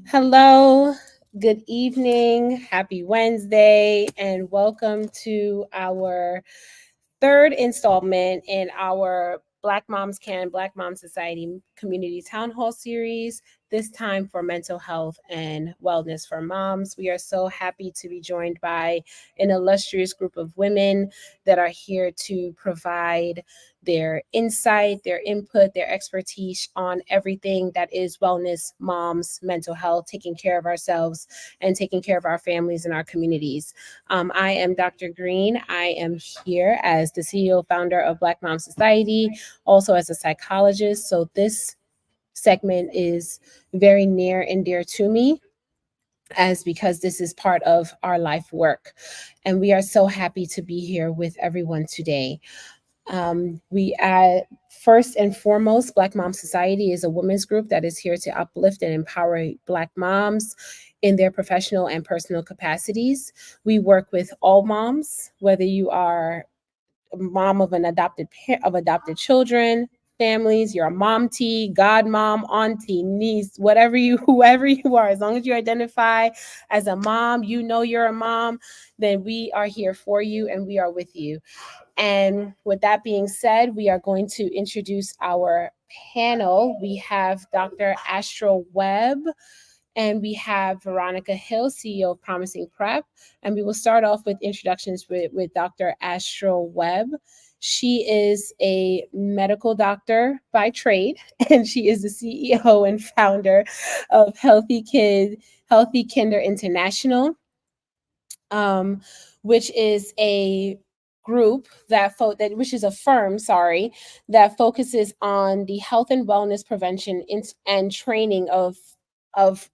Hello, good evening, happy Wednesday, and welcome to our third installment in our Black Moms Society Community Town Hall series, this time for mental health and wellness for moms. We are so happy to be joined by an illustrious group of women that are here to provide their insight, their input, their expertise on everything that is wellness, moms, mental health, taking care of ourselves and taking care of our families and our communities. I am Dr. Green. I am here as the CEO founder of Black Mom Society, also as a psychologist. So this segment is very near and dear to me as because this is part of our life work. And we are so happy to be here with everyone today. We first and foremost, Black Mom Society is a women's group that is here to uplift and empower Black moms in their professional and personal capacities. We work with all moms, whether you are a mom of adopted children, families, you're a mom tea, godmom, auntie, niece, whoever you are, as long as you identify as a mom, you know you're a mom, then we are here for you and we are with you. And with that being said, we are going to introduce our panel. We have Dr. Astral Webb and we have Veronica Hill, CEO of Promising Prep. And we will start off with introductions with Dr. Astral Webb. She is a medical doctor by trade, and she is the CEO and founder of Healthy Kinder International, which is a group which is a firm, that focuses on the health and wellness prevention and training of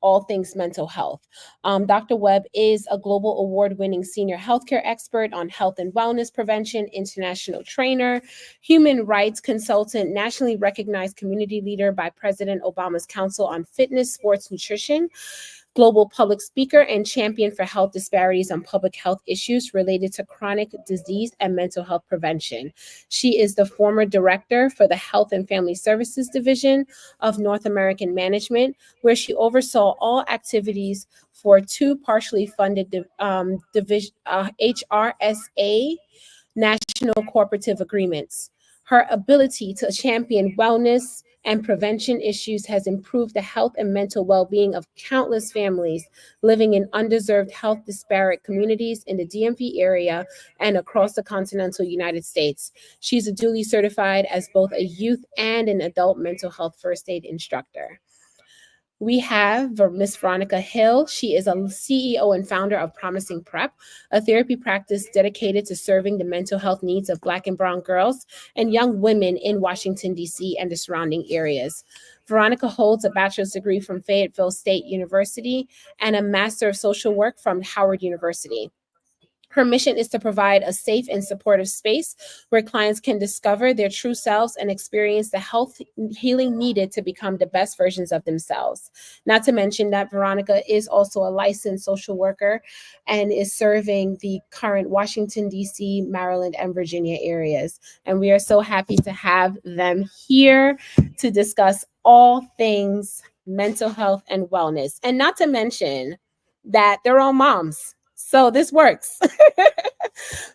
all things mental health. Dr. Webb is a global award-winning senior healthcare expert on health and wellness prevention, international trainer, human rights consultant, nationally recognized community leader by President Obama's Council on Fitness, Sports, Nutrition, global public speaker and champion for health disparities on public health issues related to chronic disease and mental health prevention. She is the former director for the Health and Family Services Division of North American Management, where she oversaw all activities for two partially funded HRSA national cooperative agreements. Her ability to champion wellness and prevention issues has improved the health and mental well-being of countless families living in undeserved health disparate communities in the DMV area and across the continental United States. She's a duly certified as both a youth and an adult mental health first aid instructor. We have Miss Veronica Hill. She is a CEO and founder of Promising Prep, a therapy practice dedicated to serving the mental health needs of Black and Brown girls and young women in Washington, D.C. and the surrounding areas. Veronica holds a bachelor's degree from Fayetteville State University and a Master of Social Work from Howard University. Her mission is to provide a safe and supportive space where clients can discover their true selves and experience the health healing needed to become the best versions of themselves. Not to mention that Veronica is also a licensed social worker and is serving the current Washington, D.C., Maryland, and Virginia areas. And we are so happy to have them here to discuss all things mental health and wellness. And not to mention that they're all moms. So this works.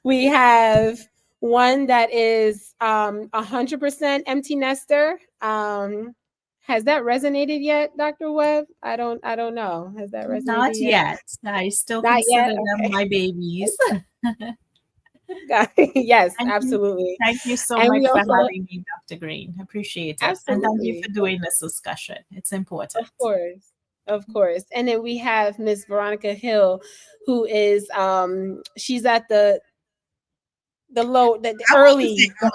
We have one that is 100% empty nester. Has that resonated yet, Dr. Webb? I don't know. Has that resonated Not yet? yet. I still Not yet. consider them my babies. Yes, Thank you. absolutely. Thank you so And much we for also, having me, Dr. Green. Appreciate it. And thank you for absolutely, doing this discussion. It's important. of course. Of course. And then we have Miss Veronica Hill, who is she's at the I wouldn't say the I'm a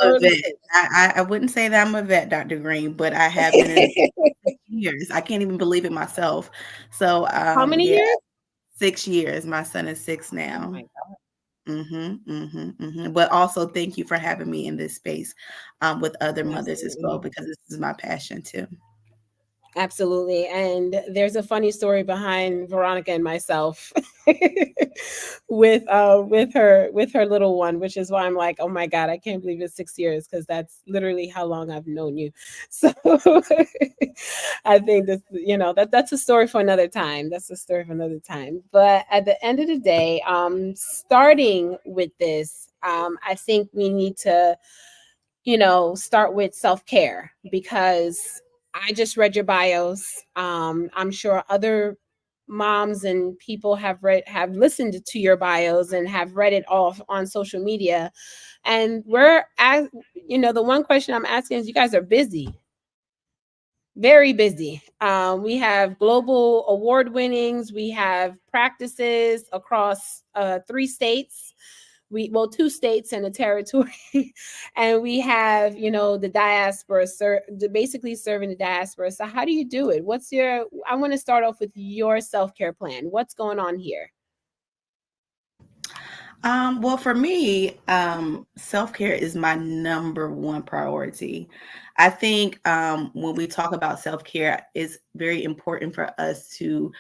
early vet. I wouldn't say that I'm a vet, Dr. Green, but I have been in the field for 6 years. I can't even believe it myself. So, How many yeah, years? 6 years. My son is 6 Oh now. my God. But also, thank you for having me in this space with other mothers as well, Absolutely. because this is my passion too. Absolutely. And there's a funny story behind Veronica and myself with her little one, which is why I'm like, oh my God, I can't believe it's 6 years, because that's literally how long I've known you. So I think this, that's a story for another time. That's a story for another time. But at the end of the day, starting with this, I think we need to start with self-care, because I just read your bios. I'm sure other moms and people have listened to your bios and have read it off on social media. And the one question I'm asking is, you guys are busy, very busy. We have global award winnings. We have practices across 3 states, two states and a territory. And we have the diaspora, basically serving the diaspora. So how do you do it? I want to start off with your self-care plan. What's going on here? Well, for me, self-care is my number one priority. I think when we talk about self-care, it's very important for us to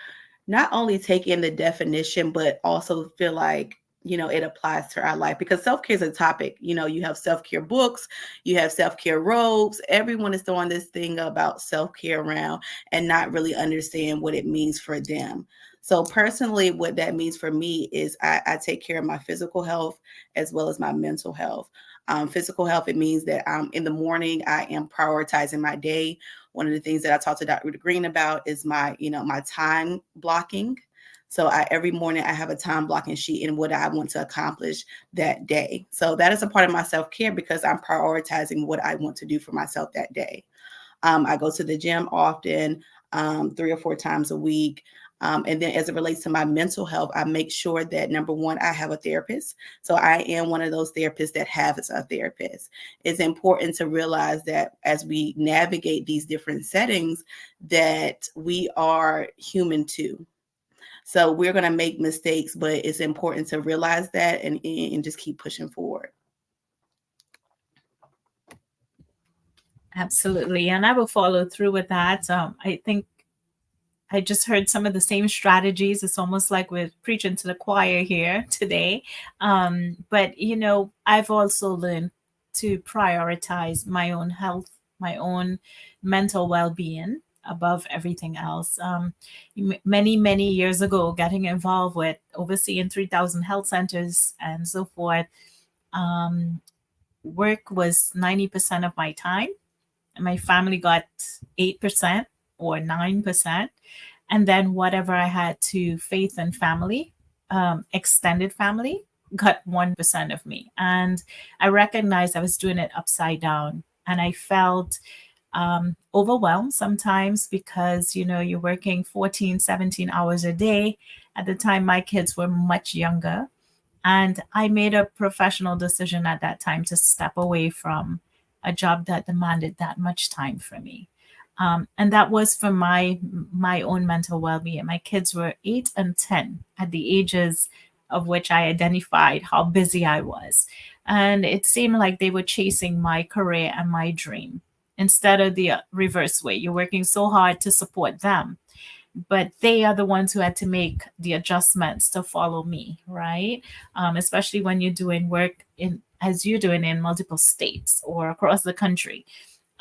not only take in the definition, but also feel like, it applies to our life, because self-care is a topic. You have self-care books, you have self-care robes. Everyone is throwing this thing about self-care around and not really understand what it means for them. So personally, what that means for me is I take care of my physical health as well as my mental health. Physical health, it means that in the morning, I am prioritizing my day. One of the things that I talked to Dr. Green about is my time blocking. So every morning I have a time blocking sheet and what I want to accomplish that day. So that is a part of my self-care, because I'm prioritizing what I want to do for myself that day. I go to the gym often, 3 or 4 times a week. And then as it relates to my mental health, I make sure that, number one, I have a therapist. So I am one of those therapists that has a therapist. It's important to realize that as we navigate these different settings, that we are human too. So we're going to make mistakes, but it's important to realize that and just keep pushing forward. Absolutely. And I will follow through with that. I think I just heard some of the same strategies. It's almost like we're preaching to the choir here today. But, I've also learned to prioritize my own health, my own mental well being above everything else. Many, many years ago, getting involved with overseeing 3,000 health centers and so forth, um, work was 90% of my time. And my family got 8% or 9%. And then whatever I had to faith and family, extended family, got 1% of me. And I recognized I was doing it upside down. And I felt overwhelmed sometimes, because, you're working 14, 17 hours a day. At the time, my kids were much younger. And I made a professional decision at that time to step away from a job that demanded that much time from me. And that was for my own mental well-being. My kids were 8 and 10 at the ages of which I identified how busy I was. And it seemed like they were chasing my career and my dream instead of the reverse way. You're working so hard to support them, but they are the ones who had to make the adjustments to follow me, right? Especially when you're doing work as you're doing in multiple states or across the country.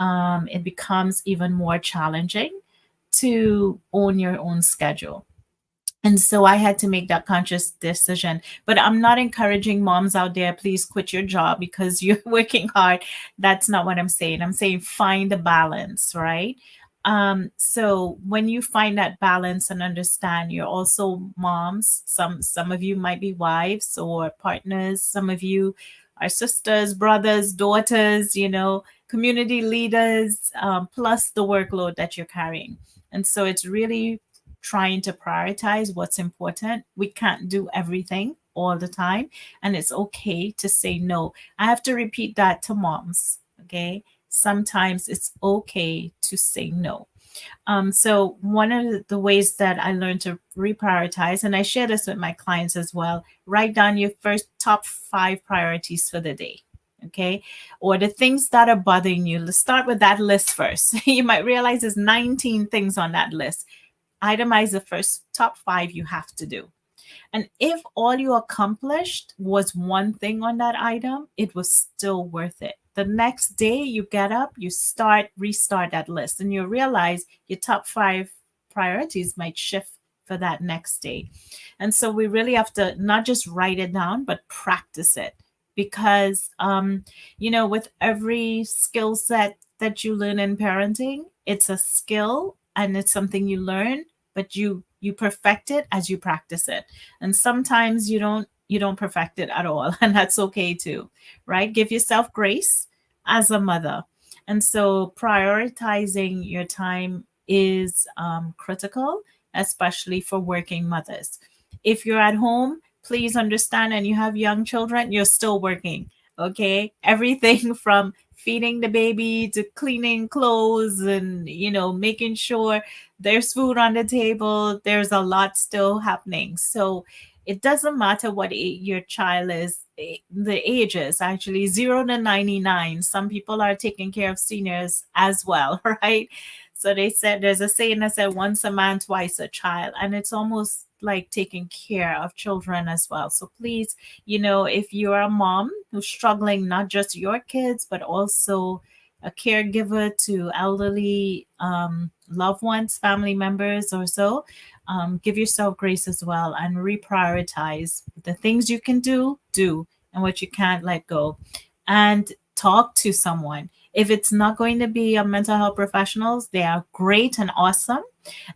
It becomes even more challenging to own your own schedule. And so I had to make that conscious decision. But I'm not encouraging moms out there, please quit your job because you're working hard. That's not what I'm saying. I'm saying find a balance, right? So when you find that balance and understand you're also moms, some of you might be wives or partners, some of you are sisters, brothers, daughters, community leaders, plus the workload that you're carrying. And so it's really trying to prioritize what's important. We can't do everything all the time, and it's okay to say no. I have to repeat that to moms, okay? Sometimes it's okay to say no. So one of the ways that I learned to reprioritize, and I share this with my clients as well, write down your first top 5 priorities for the day. Okay. Or the things that are bothering you. Let's start with that list first. You might realize there's 19 things on that list. Itemize the first top 5 you have to do. And if all you accomplished was one thing on that item, it was still worth it. The next day you get up, you restart that list, and you realize your top 5 priorities might shift for that next day. And so we really have to not just write it down, but practice it. Because, with every skill set that you learn in parenting, it's a skill and it's something you learn, but you perfect it as you practice it. And sometimes you don't perfect it at all, and that's okay too, right? Give yourself grace as a mother. And so prioritizing your time is critical, especially for working mothers. If you're at home, please understand, and you have young children, you're still working. Okay, everything from feeding the baby to cleaning clothes and making sure there's food on the table. There's a lot still happening. So it doesn't matter what your child is. The age is actually 0 to 99. Some people are taking care of seniors as well, right? So they said there's a saying that said once a man, twice a child. And it's almost like taking care of children as well. So please, if you're a mom who's struggling, not just your kids, but also a caregiver to elderly loved ones, family members, or so, give yourself grace as well and reprioritize the things you can do, and what you can't let go. And talk to someone. If it's not going to be a mental health professionals, they are great and awesome.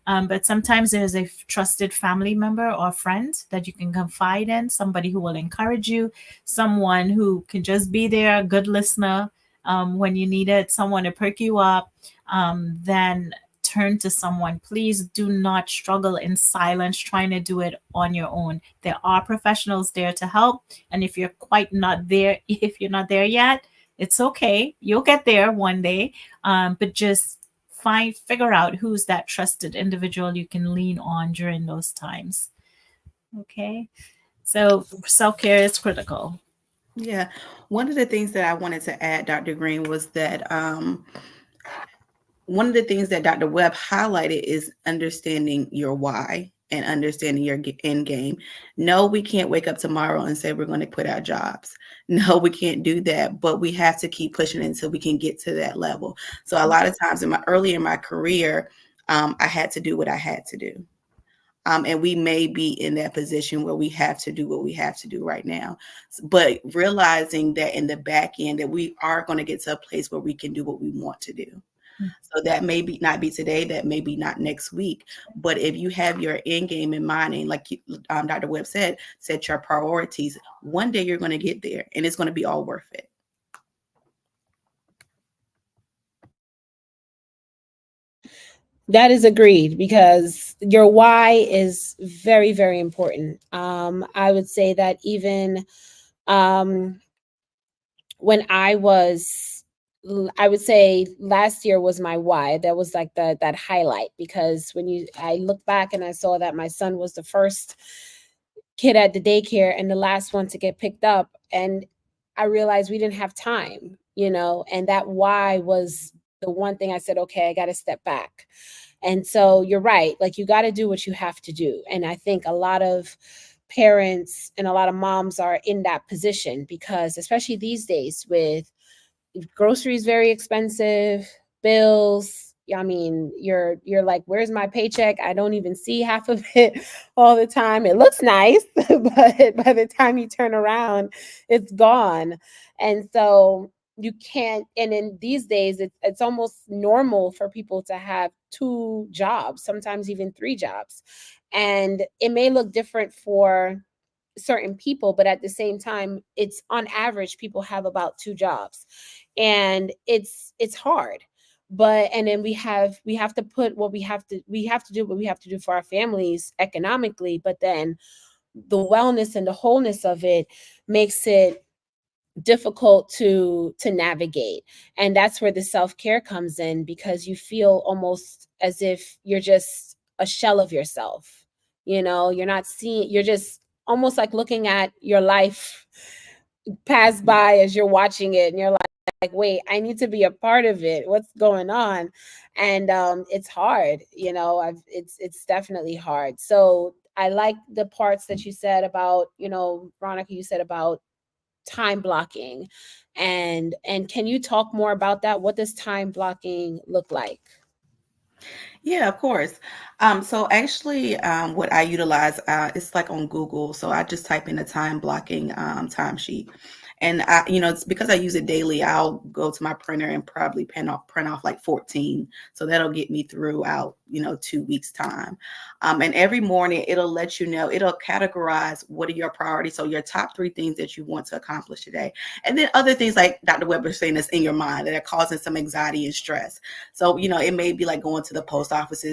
But sometimes there's a trusted family member or friend that you can confide in, somebody who will encourage you, someone who can just be there, a good listener when you need it, someone to perk you up. Then turn to someone. Please do not struggle in silence trying to do it on your own. There are professionals there to help. And if you're quite not there, if you're not there yet, it's okay. You'll get there one day. But just figure out who's that trusted individual you can lean on during those times. Okay. So self-care is critical. Yeah. One of the things that I wanted to add, Dr. Green, was that one of the things that Dr. Webb highlighted is understanding your why and understanding your end game. No, we can't wake up tomorrow and say we're going to quit our jobs. No, we can't do that, but we have to keep pushing until we can get to that level. So a lot of times early in my career, I had to do what I had to do. And we may be in that position where we have to do what we have to do right now. But realizing that in the back end that we are going to get to a place where we can do what we want to do. So that may be not be today, that may be not next week. But if you have your end game in mind, and like Dr. Webb said, set your priorities, one day you're going to get there and it's going to be all worth it. That is agreed, because your why is very, very important. I would say that even when I would say last year was my why. That was like that highlight, because I look back and I saw that my son was the first kid at the daycare and the last one to get picked up, and I realized we didn't have time, and that why was the one thing I said, okay, I got to step back. And so you're right, like you got to do what you have to do. And I think a lot of parents and a lot of moms are in that position, because especially these days with groceries very expensive, bills. I mean, you're like, where's my paycheck? I don't even see half of it all the time. It looks nice, but by the time you turn around, it's gone. And so you can't, and in these days, it's almost normal for people to have 2 jobs, sometimes even 3 jobs. And it may look different for certain people, but at the same time, it's on average people have about 2 jobs, and it's hard. But and then we have to put what we have to do what we have to do for our families economically, but then the wellness and the wholeness of it makes it difficult to navigate. And that's where the self-care comes in, because you feel almost as if you're just a shell of yourself. You're not seeing, you're just almost like looking at your life pass by as you're watching it, and you're like, wait, I need to be a part of it. What's going on? And it's hard, it's definitely hard. So I like the parts that you said about, Veronica, you said about time blocking. And can you talk more about that? What does time blocking look like? Yeah, of course. So actually, what I utilize, it's like on Google. So I just type in a time blocking timesheet, and it's because I use it daily. I'll go to my printer and probably print off like 14. So that'll get me throughout 2 weeks time. And every morning it'll let you know. It'll categorize what are your priorities. So your top 3 things that you want to accomplish today, and then other things like Dr. Webber saying that's in your mind that are causing some anxiety and stress. So, it may be like going to the post office,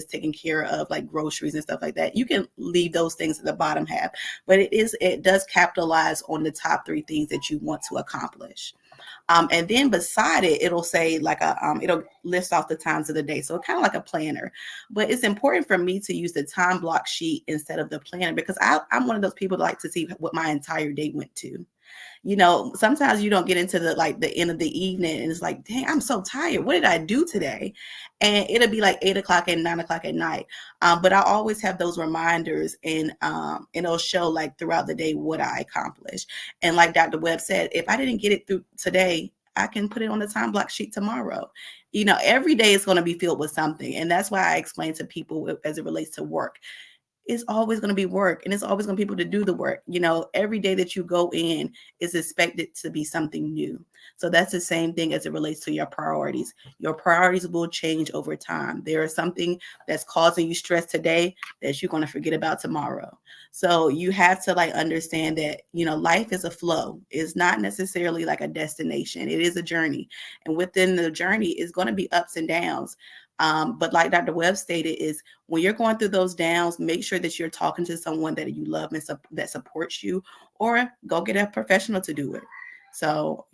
taking care of like groceries and stuff like that. You can leave those things at the bottom half, but it does capitalize on the top 3 things that you want to accomplish. And then beside it, it'll say like it'll list off the times of the day. So kind of like a planner, but it's important for me to use the time block sheet instead of the planner because I'm one of those people that like to see what my entire day went to. Sometimes you don't get into the end of the evening and it's like, dang, I'm so tired. What did I do today? And it'll be like 8 o'clock and 9 o'clock at night. But I always have those reminders and it'll show like throughout the day what I accomplished. And like Dr. Webb said, if I didn't get it through today, I can put it on the time block sheet tomorrow. Every day is going to be filled with something. And that's why I explain to people as it relates to work. It's always going to be work and it's always going to be people to do the work. Every day that you go in is expected to be something new. So that's the same thing as it relates to your priorities. Your priorities will change over time. There is something that's causing you stress today that you're going to forget about tomorrow. So you have to understand that, life is a flow. It's not necessarily like a destination. It is a journey. And within the journey is going to be ups and downs. But like Dr. Webb stated, is when you're going through those downs, make sure that you're talking to someone that you love and that supports you, or go get a professional to do it. So,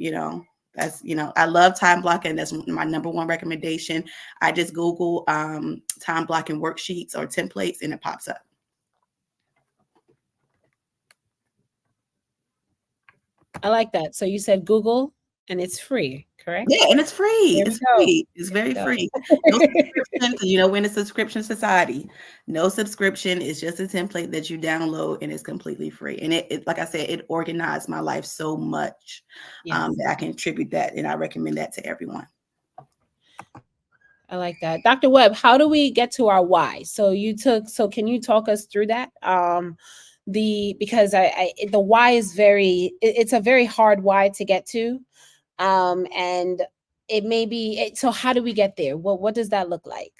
that's, I love time blocking. That's my number one recommendation. I just Google time blocking worksheets or templates and it pops up. I like that. So you said Google and it's free, correct? Yeah, and it's free. There we It's go. free. It's very free. No subscription, 'cause we're in a subscription society. No subscription. It's just a template that you download and it's completely free. And it like I said, it organized my life so much Yes. that I can attribute that, and I recommend that to everyone. I like that. Dr. Webb, how do we get to our why? So can you talk us through that? Because the why is it's a very hard why to get to. And it may be, so how do we get there? What does that look like?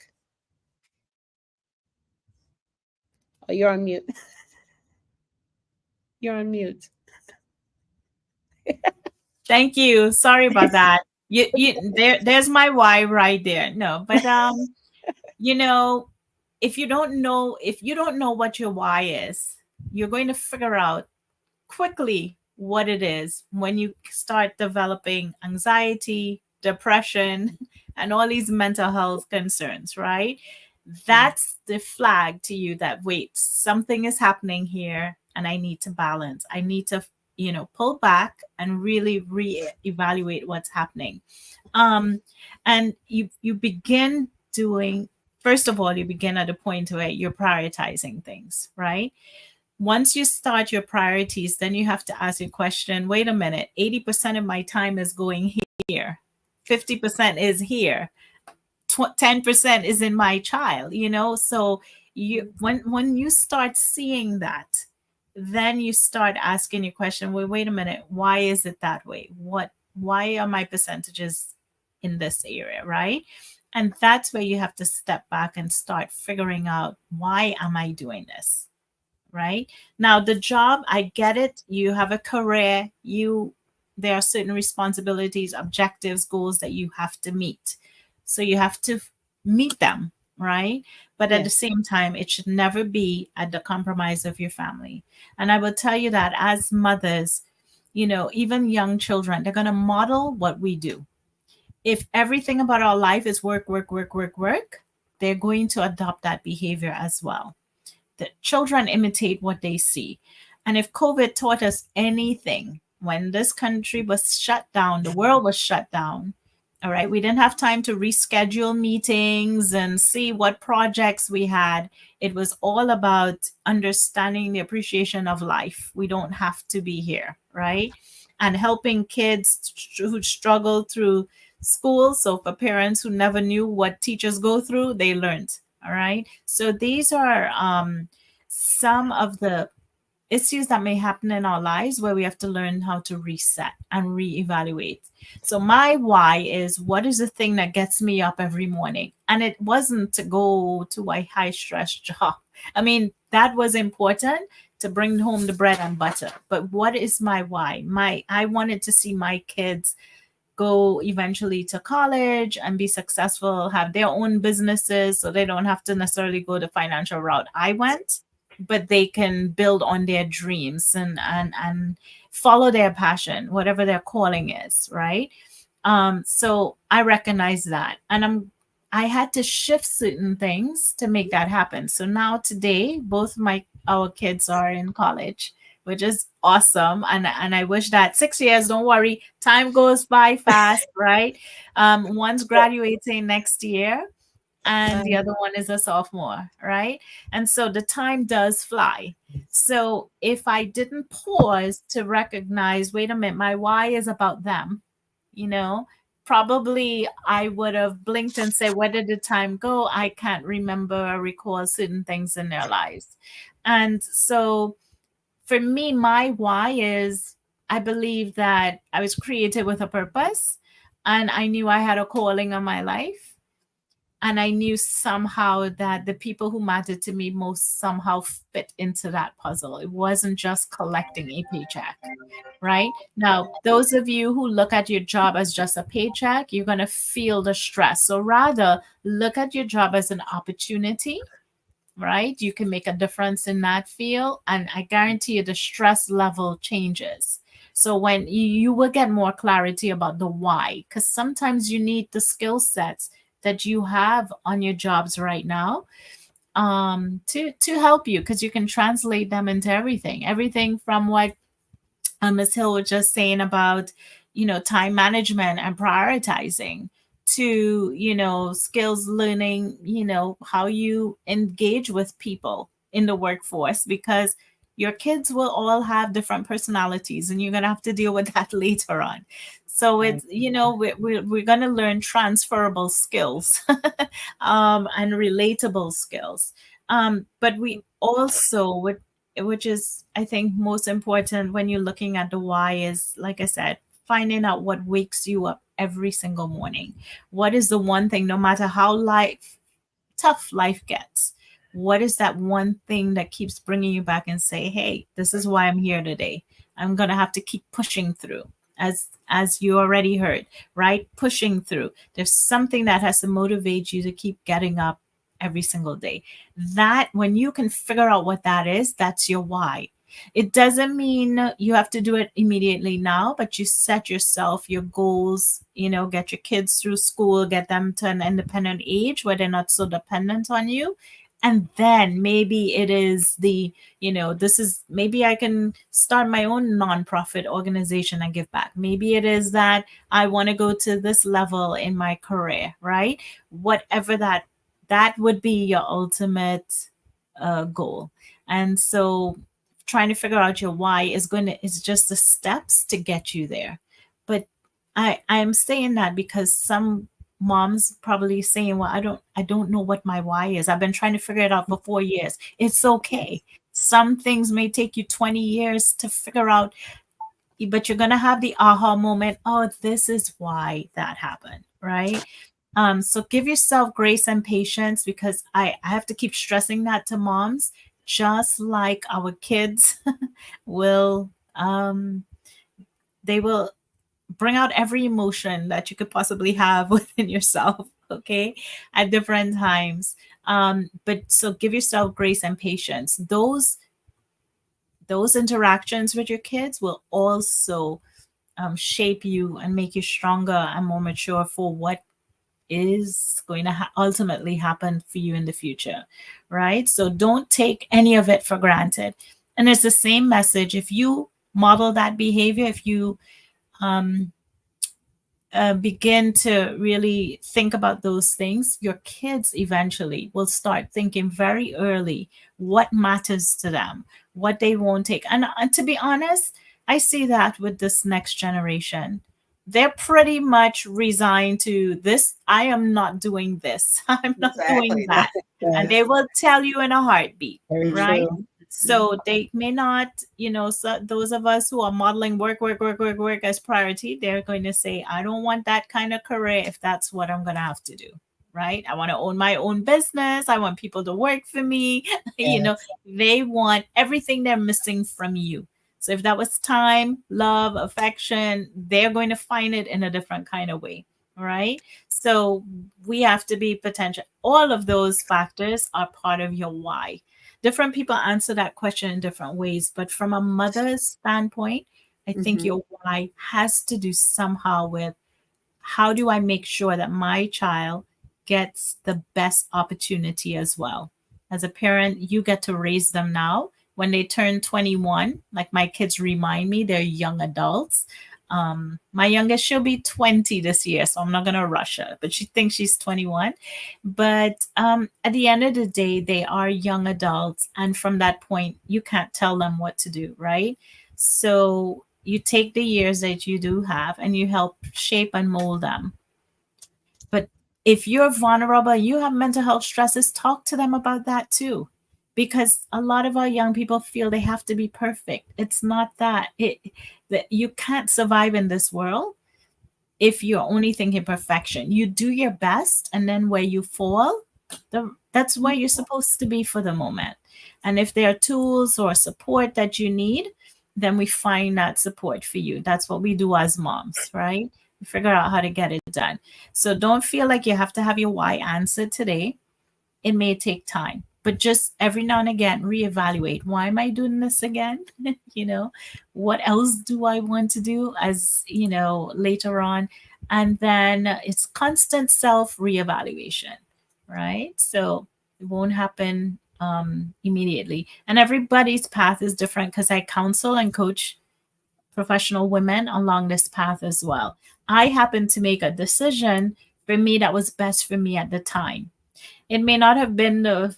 Oh, you're on mute. You're on mute. Thank you. Sorry about that. There's my why right there. No, but if you don't know what your why is, you're going to figure out quickly what it is when you start developing anxiety, depression, and all these mental health concerns, right? That's the flag to you that, wait, something is happening here and I need to balance. I need to, pull back and really re-evaluate what's happening. And you begin doing, first of all, you begin at a point where you're prioritizing things, right? Once you start your priorities, then you have to ask your question, wait a minute, 80% of my time is going here, 50% is here, 10% is in my child, so when you start seeing that, then you start asking your question, well, wait a minute, why is it that way? Why are my percentages in this area, right? And that's where you have to step back and start figuring out, why am I doing this? Right now, the job, I get it. You have a career, there are certain responsibilities, objectives, goals that you have to meet. So you have to meet them, right? But at the same time, it should never be at the compromise of your family. And I will tell you that as mothers, even young children, they're going to model what we do. If everything about our life is work, work, work, work, work, they're going to adopt that behavior as well. The children imitate what they see. And if COVID taught us anything, when this country was shut down, the world was shut down. All right. We didn't have time to reschedule meetings and see what projects we had. It was all about understanding the appreciation of life. We don't have to be here, right? And helping kids who struggle through school. So for parents who never knew what teachers go through, they learned. All right. So these are some of the issues that may happen in our lives where we have to learn how to reset and reevaluate. So my why is, what is the thing that gets me up every morning? And it wasn't to go to a high stress job. I mean, that was important to bring home the bread and butter. But what is my why? I wanted to see my kids go eventually to college and be successful, have their own businesses so they don't have to necessarily go the financial route I went, but they can build on their dreams and follow their passion, whatever their calling is, right? So I recognize that. And I had to shift certain things to make that happen. So now today, both our kids are in college, which is awesome. And I wish that 6 years, don't worry, time goes by fast, right? One's graduating next year and the other one is a sophomore, right? And so the time does fly. So if I didn't pause to recognize, wait a minute, my why is about them, you know, probably I would have blinked and said, where did the time go? I can't remember or recall certain things in their lives. And so for me, my why is, I believe that I was created with a purpose and I knew I had a calling on my life. And I knew somehow that the people who mattered to me most somehow fit into that puzzle. It wasn't just collecting a paycheck, right? Now, those of you who look at your job as just a paycheck, you're going to feel the stress. So rather look at your job as an opportunity, right? You can make a difference in that field. And I guarantee you the stress level changes. So when you will get more clarity about the why, because sometimes you need the skill sets that you have on your jobs right now to help you, because you can translate them into everything from what Ms. Hill was just saying about, time management and prioritizing, to, skills learning, how you engage with people in the workforce, because your kids will all have different personalities and you're going to have to deal with that later on. So it's, we're going to learn transferable skills and relatable skills. But we also, which is, I think, most important when you're looking at the why is, like I said, finding out what wakes you up every single morning. What is the one thing, no matter how tough life gets, what is that one thing that keeps bringing you back and say, hey, this is why I'm here today. I'm going to have to keep pushing through, as you already heard, right? Pushing through. There's something that has to motivate you to keep getting up every single day. That, when you can figure out what that is, that's your why. It doesn't mean you have to do it immediately now, but you set yourself your goals, get your kids through school, get them to an independent age where they're not so dependent on you. And then maybe it is maybe I can start my own nonprofit organization and give back. Maybe it is that I want to go to this level in my career, right? Whatever that would be your ultimate goal. And so trying to figure out your why is just the steps to get you there. But I am saying that because some moms probably saying, well, I don't know what my why is. I've been trying to figure it out for 4 years. It's okay. Some things may take you 20 years to figure out, but you're going to have the aha moment. Oh, this is why that happened, right? So give yourself grace and patience, because I have to keep stressing that to moms, just like our kids will, they will bring out every emotion that you could possibly have within yourself, okay, at different times. But so give yourself grace and patience. Those interactions with your kids will also shape you and make you stronger and more mature for what is going to ultimately happen for you in the future, right? So don't take any of it for granted. And it's the same message. If you model that behavior, if you um, begin to really think about those things, your kids eventually will start thinking very early what matters to them, what they won't take. And to be honest, I see that with this next generation. They're pretty much resigned to this. I am not doing this. I'm not doing Exactly. that. And they Yes, will tell you in a heartbeat, very right? true. So they may not, so those of us who are modeling work, work, work, work, work as priority, they're going to say, I don't want that kind of career if that's what I'm going to have to do. Right. I want to own my own business. I want people to work for me. Yes. They want everything they're missing from you. So if that was time, love, affection, they're going to find it in a different kind of way. Right. So we have to be potential. All of those factors are part of your why. Different people answer that question in different ways, but from a mother's standpoint, I think Hmm. your why has to do somehow with how do I make sure that my child gets the best opportunity as well. As a parent, you get to raise them now. When they turn 21, like my kids remind me, they're young adults. My youngest, she'll be 20 this year, so I'm not going to rush her, but she thinks she's 21. But at the end of the day, they are young adults. And from that point, you can't tell them what to do, right? So you take the years that you do have and you help shape and mold them. But if you're vulnerable, you have mental health stresses, talk to them about that too. Because a lot of our young people feel they have to be perfect. It's not that. That you can't survive in this world if you're only thinking perfection. You do your best, and then where you fall, that's where you're supposed to be for the moment. And if there are tools or support that you need, then we find that support for you. That's what we do as moms, right? We figure out how to get it done. So don't feel like you have to have your why answered today. It may take time, but just every now and again reevaluate, why am I doing this again? you know what else do I want to do, as later on. And then it's constant self reevaluation, right? So it won't happen immediately, and everybody's path is different, because I counsel and coach professional women along this path as well. I happened to make a decision for me that was best for me at the time. It may not have been the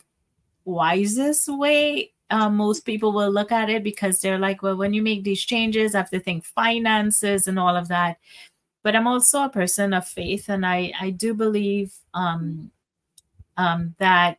wisest way. Most people will look at it, because they're like, well, when you make these changes, I have to think finances and all of that. But I'm also a person of faith, and I do believe that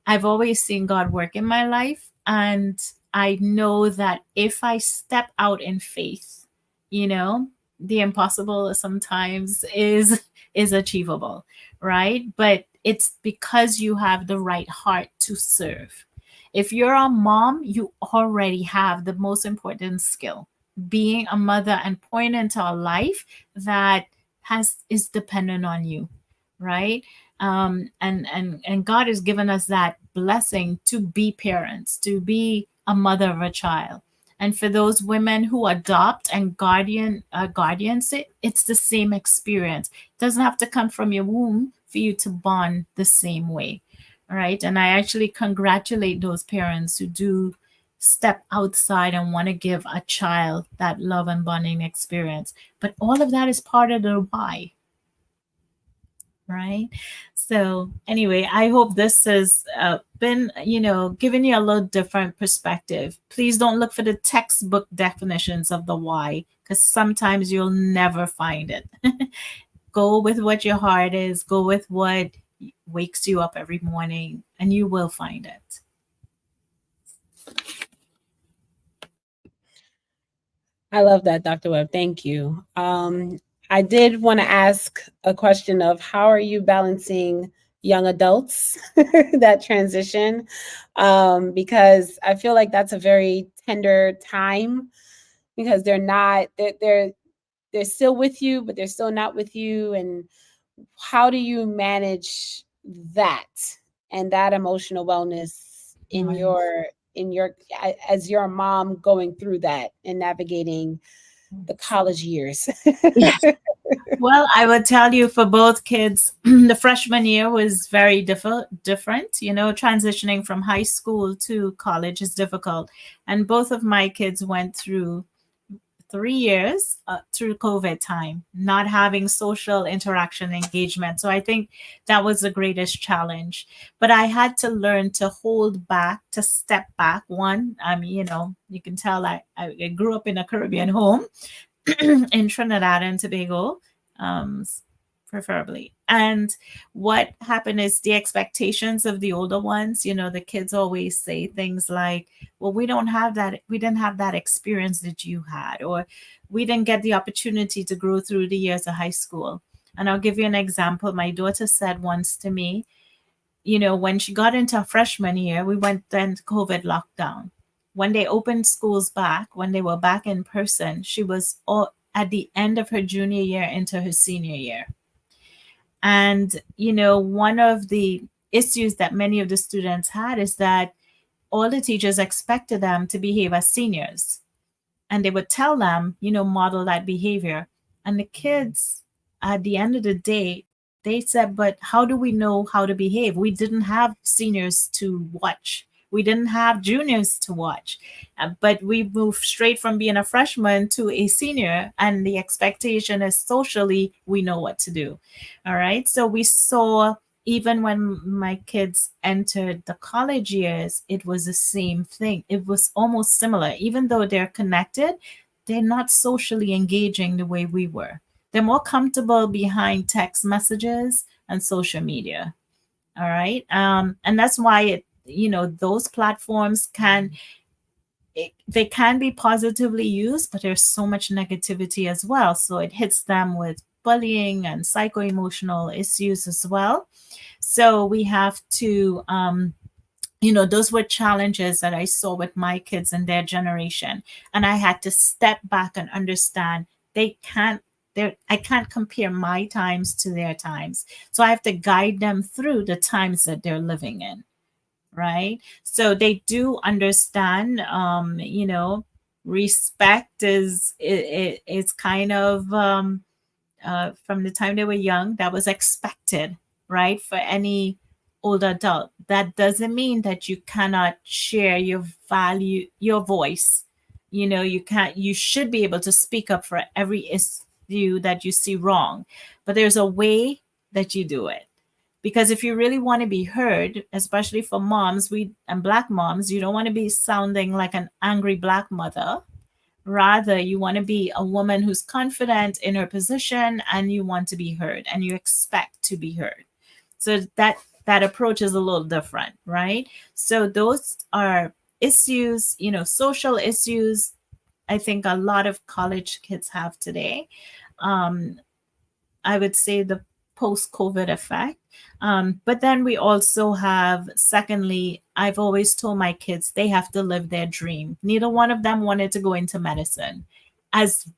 I've always seen God work in my life. And I know that if I step out in faith, the impossible sometimes is achievable, right? But it's because you have the right heart to serve. If you're a mom, you already have the most important skill, being a mother and pouring into a life that is dependent on you, right? And God has given us that blessing to be parents, to be a mother of a child. And for those women who adopt and guardians, it's the same experience. It doesn't have to come from your womb for you to bond the same way. All right. And I actually congratulate those parents who do step outside and want to give a child that love and bonding experience. But all of that is part of the why, right? So anyway, I hope this has been, giving you a little different perspective. Please don't look for the textbook definitions of the why, because sometimes you'll never find it. Go with what your heart is, go with what wakes you up every morning, and you will find it. I love that, Dr. Webb. Thank you. I did want to ask a question of how are you balancing young adults that transition? Because I feel like that's a very tender time, because they're still with you, but they're still not with you. And how do you manage that and that emotional wellness in Right. your as your mom going through that and navigating the college years? Yes. Well, I would tell you, for both kids, the freshman year was very different. Transitioning from high school to college is difficult. And both of my kids went through 3 years through COVID time, not having social interaction engagement. So I think that was the greatest challenge. But I had to learn to hold back, to step back. One, I mean, you can tell I grew up in a Caribbean home in Trinidad and Tobago, um, preferably. And what happened is the expectations of the older ones, the kids always say things like, well, we don't have that, we didn't have that experience that you had, or we didn't get the opportunity to grow through the years of high school. And I'll give you an example. My daughter said once to me, when she got into freshman year, we went then to COVID lockdown. When they opened schools back, when they were back in person, she was all at the end of her junior year into her senior year. And, one of the issues that many of the students had is that all the teachers expected them to behave as seniors. And they would tell them, model that behavior. And the kids, at the end of the day, they said, but how do we know how to behave? We didn't have seniors to watch. We didn't have juniors to watch. But we moved straight from being a freshman to a senior, and the expectation is socially, we know what to do. All right. So we saw, even when my kids entered the college years, it was the same thing. It was almost similar. Even though they're connected, they're not socially engaging the way we were. They're more comfortable behind text messages and social media. All right. And that's why those platforms they can be positively used, but there's so much negativity as well. So it hits them with bullying and psycho-emotional issues as well. So we have to, those were challenges that I saw with my kids and their generation. And I had to step back and understand I can't compare my times to their times. So I have to guide them through the times that they're living in. Right. So they do understand, respect is kind of, from the time they were young, that was expected, right? For any older adult. That doesn't mean that you cannot share your value, your voice. You should be able to speak up for every issue that you see wrong, but there's a way that you do it. Because if you really want to be heard, especially for moms, and Black moms, you don't want to be sounding like an angry Black mother. Rather, you want to be a woman who's confident in her position, and you want to be heard, and you expect to be heard. So that approach is a little different, right? So those are issues, social issues, I think a lot of college kids have today. I would say the post-COVID effect. But then we also have, secondly, I've always told my kids they have to live their dream. Neither one of them wanted to go into medicine, as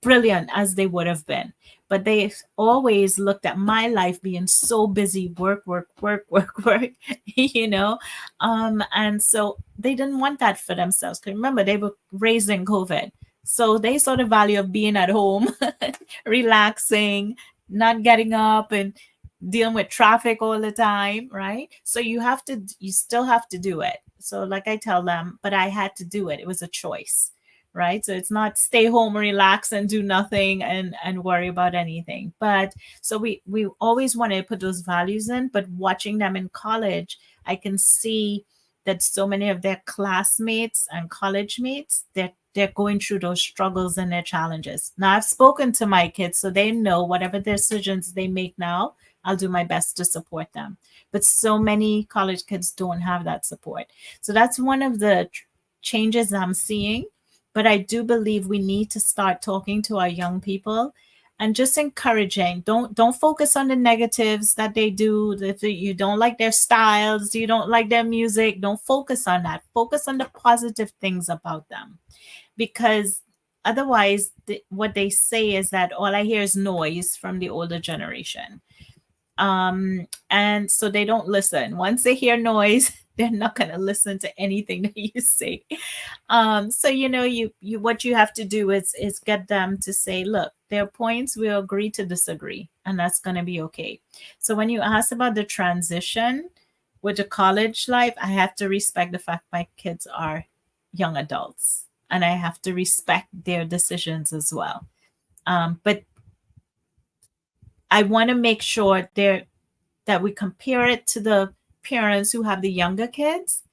brilliant as they would have been. But they always looked at my life being so busy, work, and so they didn't want that for themselves. Because remember, they were raised in COVID. So they saw the value of being at home, relaxing, not getting up and dealing with traffic all the time, right? So you still have to do it. So like I tell them, but I had to do it. It was a choice, right? So it's not stay home, relax and do nothing and worry about anything. But so we always want to put those values in, but watching them in college, I can see that so many of their classmates and college mates, they're going through those struggles and their challenges. Now, I've spoken to my kids, so they know whatever decisions they make now, I'll do my best to support them. But so many college kids don't have that support. So that's one of the changes I'm seeing. But I do believe we need to start talking to our young people and just encouraging. Don't focus on the negatives that they do. If you don't like their styles, you don't like their music, don't focus on that. Focus on the positive things about them. Because otherwise, what they say is that all I hear is noise from the older generation. And so they don't listen. Once they hear noise, they're not going to listen to anything that you say. So you what you have to do is get them to say, look, there are points we'll agree to disagree, and that's going to be okay. So when you ask about the transition with the college life, I have to respect the fact my kids are young adults. and I have to respect their decisions as well. But I want to make sure that we compare it to the parents who have the younger kids.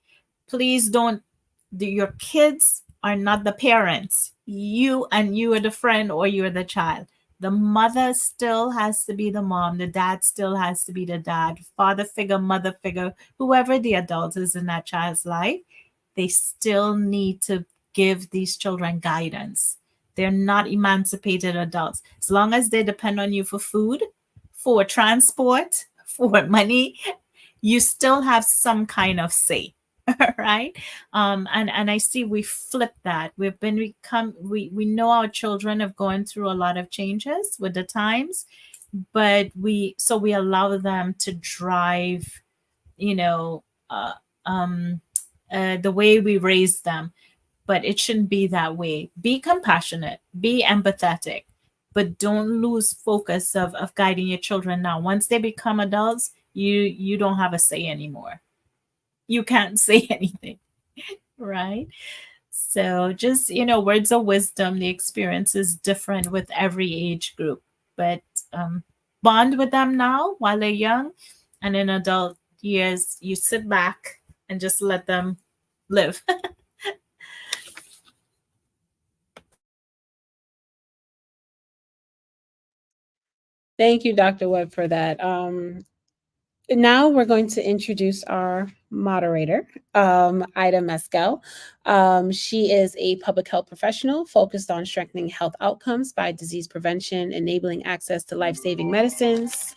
Please don't, your kids are not the parents. You are the friend, or you're the child. The mother still has to be the mom. The dad still has to be the dad, father figure, mother figure, whoever the adult is in that child's life. They still need to give these children guidance. They're not emancipated adults. As long as they depend on you for food, for transport, for money, you still have some kind of say. Right. And I see we flip that. We know our children have gone through a lot of changes with the times, but we allow them to drive, you know, the way we raise them. But it shouldn't be that way. Be compassionate, be empathetic, but don't lose focus of guiding your children. Now, once they become adults, you don't have a say anymore. You can't say anything, right? So just, words of wisdom. The experience is different with every age group, but bond with them now while they're young, and in adult years, you sit back and just let them live. Thank you, Dr. Webb, for that. Now we're going to introduce our moderator, Ida Mescal. She is a public health professional focused on strengthening health outcomes by disease prevention, enabling access to life-saving medicines,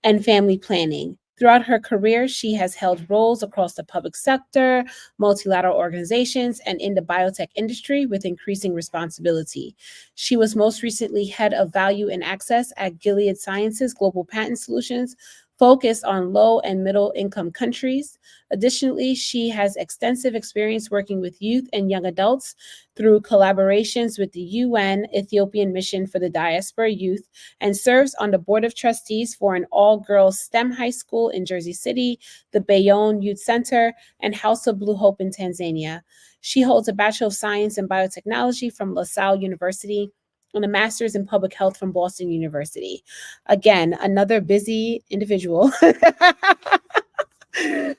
and family planning. Throughout her career, she has held roles across the public sector, multilateral organizations, and in the biotech industry with increasing responsibility. She was most recently head of value and access at Gilead Sciences Global Patent Solutions, focused on low and middle income countries. Additionally, she has extensive experience working with youth and young adults through collaborations with the UN Ethiopian Mission for the Diaspora Youth, and serves on the Board of Trustees for an all-girls STEM high school in Jersey City, the Bayonne Youth Center, and House of Blue Hope in Tanzania. She holds a Bachelor of Science in Biotechnology from LaSalle University and a master's in public health from Boston University. Again, another busy individual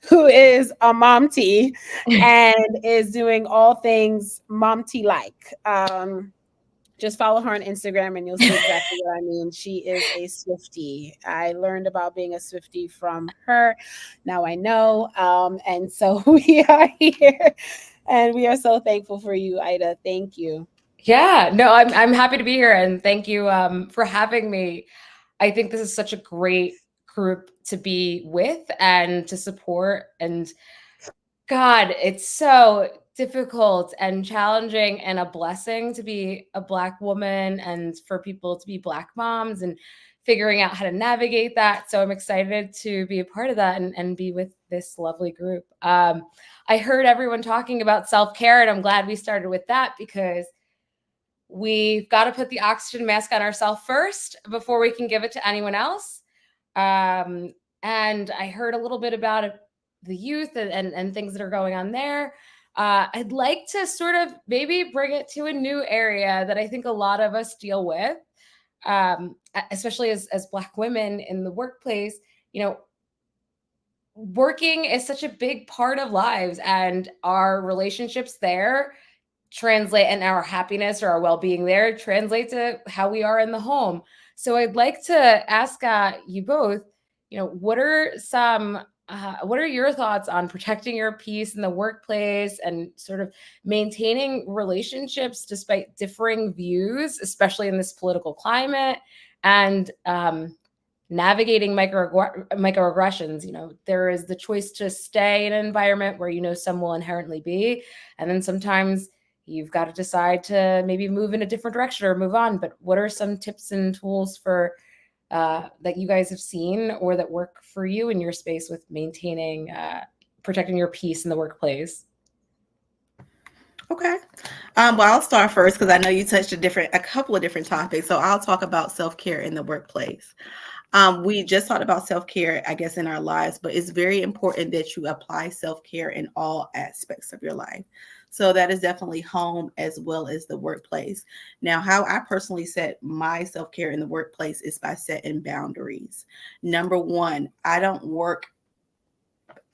who is a mom T and is doing all things mom T like. Just follow her on Instagram and you'll see exactly what I mean. She is a Swiftie. I learned about being a Swiftie from her. Now I know. And so we are here and we are so thankful for you, Ida. Thank you. Yeah, no, I'm happy to be here, and thank you for having me. I think this is such a great group to be with and to support. And God, it's so difficult and challenging and a blessing to be a Black woman and for people to be Black moms and figuring out how to navigate that. So I'm excited to be a part of that and be with this lovely group. I heard everyone talking about self-care, and I'm glad we started with that because we've got to put the oxygen mask on ourselves first before we can give it to anyone else. And I heard a little bit about it, the youth and things that are going on there. I'd like to sort of maybe bring it to a new area that I think a lot of us deal with, especially as Black women in the workplace. Working is such a big part of lives, and our relationships there translate, and our happiness or our well-being there translate to how we are in the home. So I'd like to ask you both, what are your thoughts on protecting your peace in the workplace and sort of maintaining relationships despite differing views, especially in this political climate, and navigating microaggressions? There is the choice to stay in an environment where some will inherently be, and then sometimes you've got to decide to maybe move in a different direction or move on. But what are some tips and tools for that you guys have seen or that work for you in your space with maintaining, protecting your peace in the workplace? Okay. Well, I'll start first because I know you touched a couple of different topics. So I'll talk about self-care in the workplace. We just talked about self-care, I guess, in our lives, but it's very important that you apply self-care in all aspects of your life. So that is definitely home as well as the workplace. Now, how I personally set my self-care in the workplace is by setting boundaries. Number one, I don't work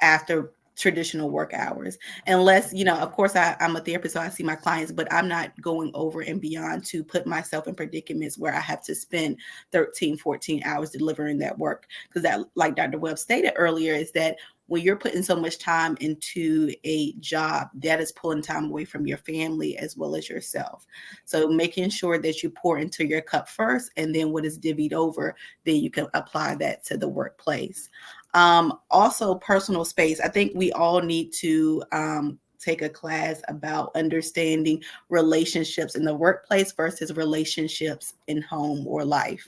after traditional work hours, unless, of course, I'm a therapist, so I see my clients, but I'm not going over and beyond to put myself in predicaments where I have to spend 13, 14 hours delivering that work. Because that, like Dr. Webb stated earlier, is that when you're putting so much time into a job, that is pulling time away from your family as well as yourself. So making sure that you pour into your cup first, and then what is divvied over, then you can apply that to the workplace. Also, personal space. I think we all need to take a class about understanding relationships in the workplace versus relationships in home or life.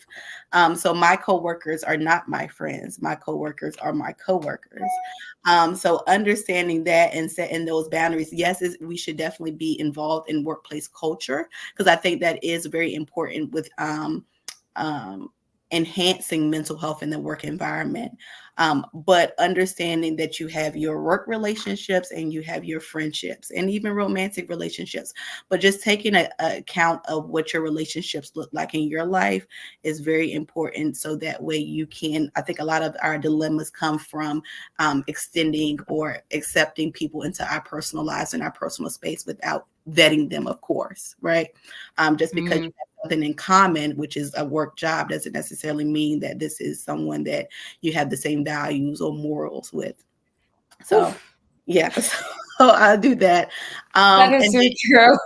So my coworkers are not my friends. My coworkers are my coworkers. So understanding that and setting those boundaries. Yes, we should definitely be involved in workplace culture, because I think that is very important with enhancing mental health in the work environment. But understanding that you have your work relationships and you have your friendships and even romantic relationships, but just taking account of what your relationships look like in your life is very important. So that way you can, I think a lot of our dilemmas come from extending or accepting people into our personal lives and our personal space without vetting them, of course, right? Just because you have something in common, which is a work job, doesn't necessarily mean that this is someone that you have the same values or morals with. So, yeah, so I'll do that. That is so true.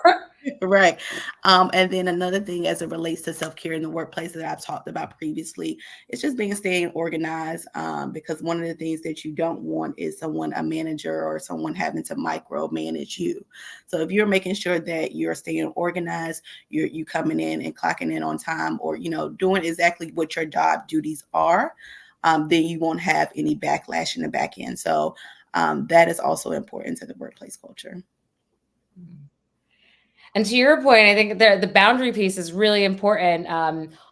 Right. And then another thing as it relates to self-care in the workplace that I've talked about previously, it's just staying organized, because one of the things that you don't want is a manager or someone having to micromanage you. So if you're making sure that you're staying organized, you coming in and clocking in on time, or, doing exactly what your job duties are, then you won't have any backlash in the back end. So that is also important to the workplace culture. And to your point, I think the boundary piece is really important.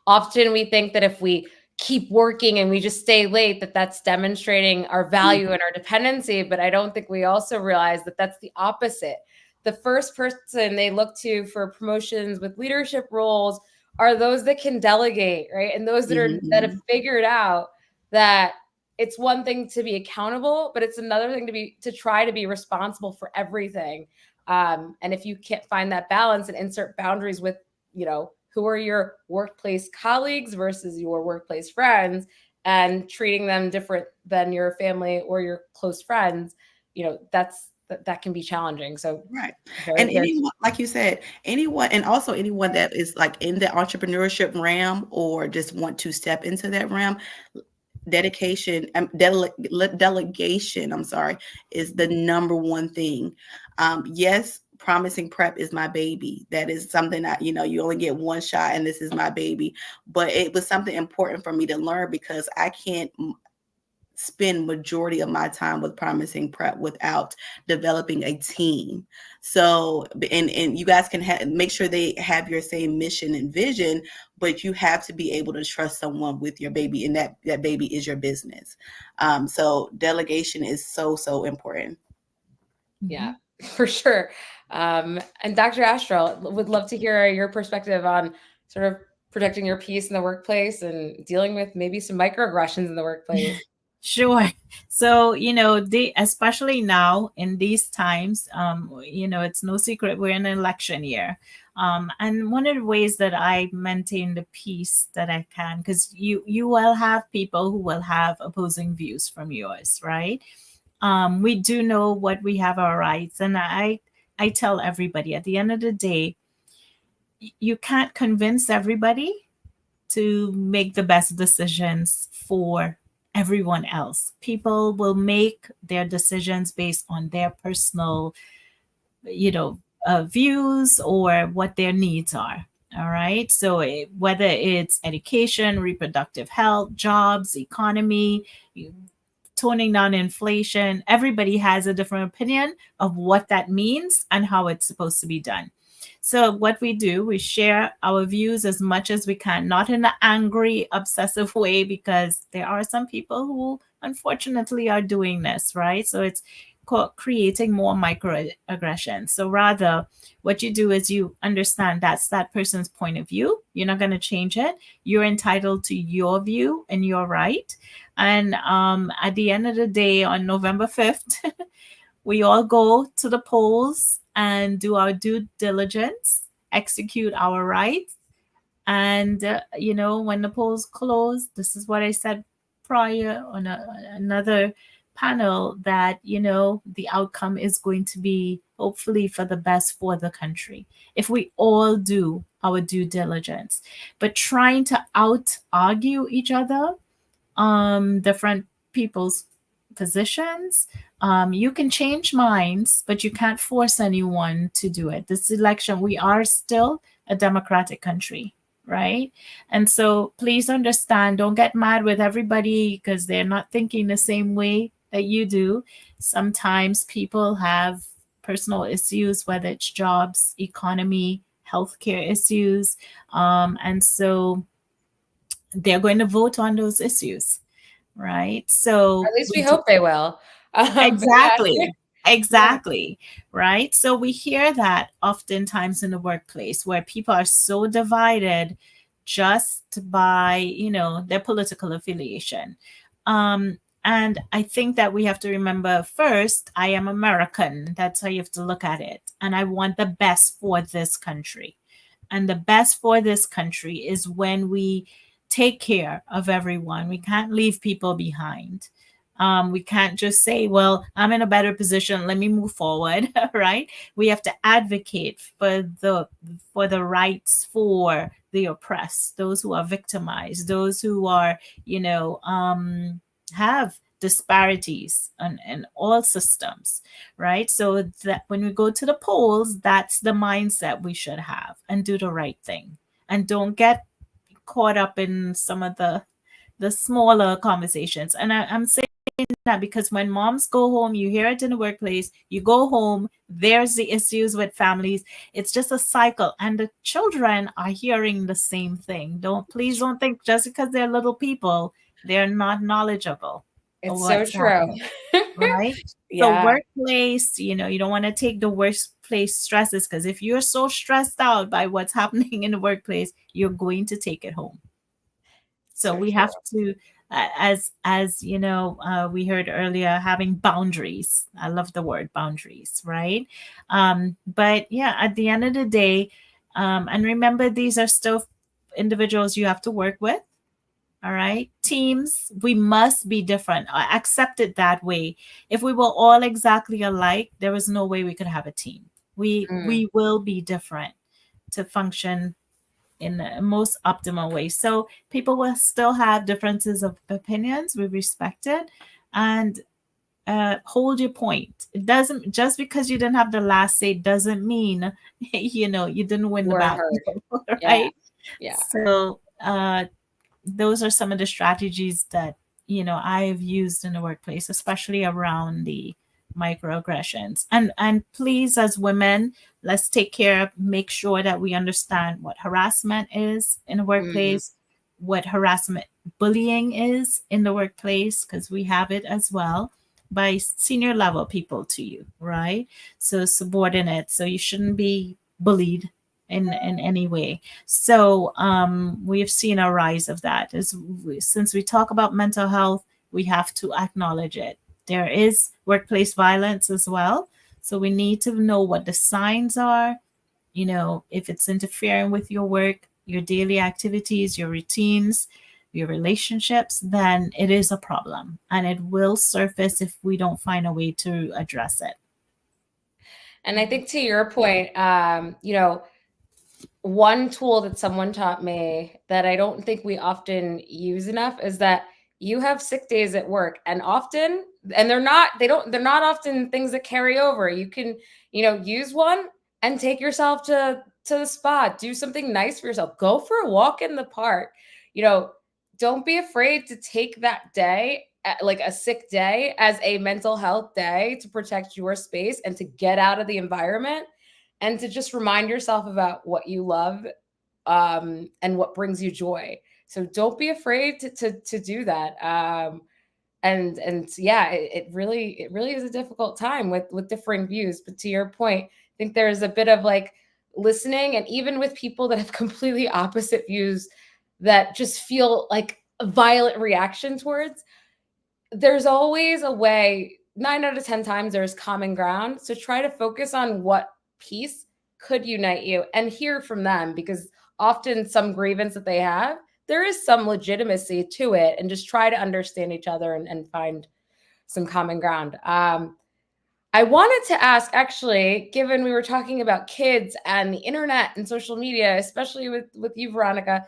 Often we think that if we keep working and we just stay late, that's demonstrating our value and our dependency. But I don't think we also realize that that's the opposite. The first person they look to for promotions with leadership roles are those that can delegate, right? And those that have figured out that it's one thing to be accountable, but it's another thing to try to be responsible for everything. And if you can't find that balance and insert boundaries with, who are your workplace colleagues versus your workplace friends, and treating them different than your family or your close friends, that can be challenging. So, right. And anyone, like you said, anyone that is like in the entrepreneurship realm or just want to step into that realm, delegation, is the number one thing. Yes, promising prep is my baby. That is something that, you only get one shot and this is my baby. But it was something important for me to learn, because I can't spend majority of my time with promising prep without developing a team. So, and you guys can make sure they have your same mission and vision, but you have to be able to trust someone with your baby, and that baby is your business. So delegation is so important. Yeah, for sure. And Dr. Astral, would love to hear your perspective on sort of protecting your peace in the workplace and dealing with maybe some microaggressions in the workplace. Sure. So, especially now in these times, it's no secret we're in an election year. And one of the ways that I maintain the peace that I can, because you will have people who will have opposing views from yours, right? We do know what we have our rights. And I tell everybody at the end of the day, you can't convince everybody to make the best decisions for everyone else. People will make their decisions based on their personal, views or what their needs are. All right. So whether it's education, reproductive health, jobs, economy, toning down inflation, everybody has a different opinion of what that means and how it's supposed to be done. So what we do, we share our views as much as we can, not in an angry, obsessive way, because there are some people who unfortunately are doing this, right? So it's creating more microaggressions. So rather, what you do is you understand that's that person's point of view. You're not going to change it. You're entitled to your view and your right. And at the end of the day, on November 5th, we all go to the polls and do our due diligence, execute our rights. And, when the polls close, this is what I said prior on another panel, that, the outcome is going to be hopefully for the best for the country if we all do our due diligence. But trying to out argue each other, different people's positions. You can change minds, but you can't force anyone to do it. This election, we are still a democratic country, right? And so please understand, don't get mad with everybody because they're not thinking the same way that you do. Sometimes people have personal issues, whether it's jobs, economy, healthcare issues. And so they're going to vote on those issues, right? So At least we hope they will. exactly, exactly, right? So we hear that oftentimes in the workplace where people are so divided just by, their political affiliation. And I think that we have to remember first, I am American. That's how you have to look at it. And I want the best for this country. And the best for this country is when we take care of everyone. We can't leave people behind. We can't just say, well, I'm in a better position, let me move forward, right? We have to advocate for the rights for the oppressed, those who are victimized, those who are, have disparities in all systems, right? So that when we go to the polls, that's the mindset we should have, and do the right thing. And don't get caught up in some of the smaller conversations. And I'm saying that because when moms go home, you hear it in the workplace, you go home, there's the issues with families. It's just a cycle. And the children are hearing the same thing. Please don't think just because they're little people, they're not knowledgeable of It's so what's true. happening, right? So Yeah. workplace, you don't want to take the workplace stresses, because if you're so stressed out by what's happening in the workplace, you're going to take it home. So we true. have to, we heard earlier, having boundaries. I love the word boundaries, right? But yeah, at the end of the day, and remember, these are still individuals you have to work with. All right. Teams, we must be different. Accept it that way. If we were all exactly alike, there is no way we could have a team. We will be different to function in the most optimal way. So people will still have differences of opinions. We respect it, and hold your point. It doesn't, just because you didn't have the last say doesn't mean you didn't win the Weren't battle, heard. right? Yeah. So those are some of the strategies that I've used in the workplace, especially around the microaggressions. And please, as women, let's make sure that we understand what harassment is in the workplace, what harassment bullying is in the workplace, because we have it as well by senior level people to you, right? So subordinate, so you shouldn't be bullied in any way. So we've seen a rise of that. Since we talk about mental health, we have to acknowledge it. There is workplace violence as well. So we need to know what the signs are. If it's interfering with your work, your daily activities, your routines, your relationships, then it is a problem, and it will surface if we don't find a way to address it. And I think to your point, one tool that someone taught me that I don't think we often use enough is that you have sick days at work, and they're not often things that carry over. You can, use one and take yourself to the spa, do something nice for yourself, go for a walk in the park. Don't be afraid to take that day, like a sick day, as a mental health day to protect your space and to get out of the environment and to just remind yourself about what you love, and what brings you joy. So don't be afraid to do that. And yeah, it really is a difficult time with differing views. But to your point, I think there's a bit of like listening, and even with people that have completely opposite views that just feel like a violent reaction towards, there's always a way. 9 out of 10 times there's common ground. So try to focus on what piece could unite you and hear from them, because often some grievance that they have, there is some legitimacy to it, and just try to understand each other and find some common ground. I wanted to ask, actually, given we were talking about kids and the internet and social media, especially with you, Veronica,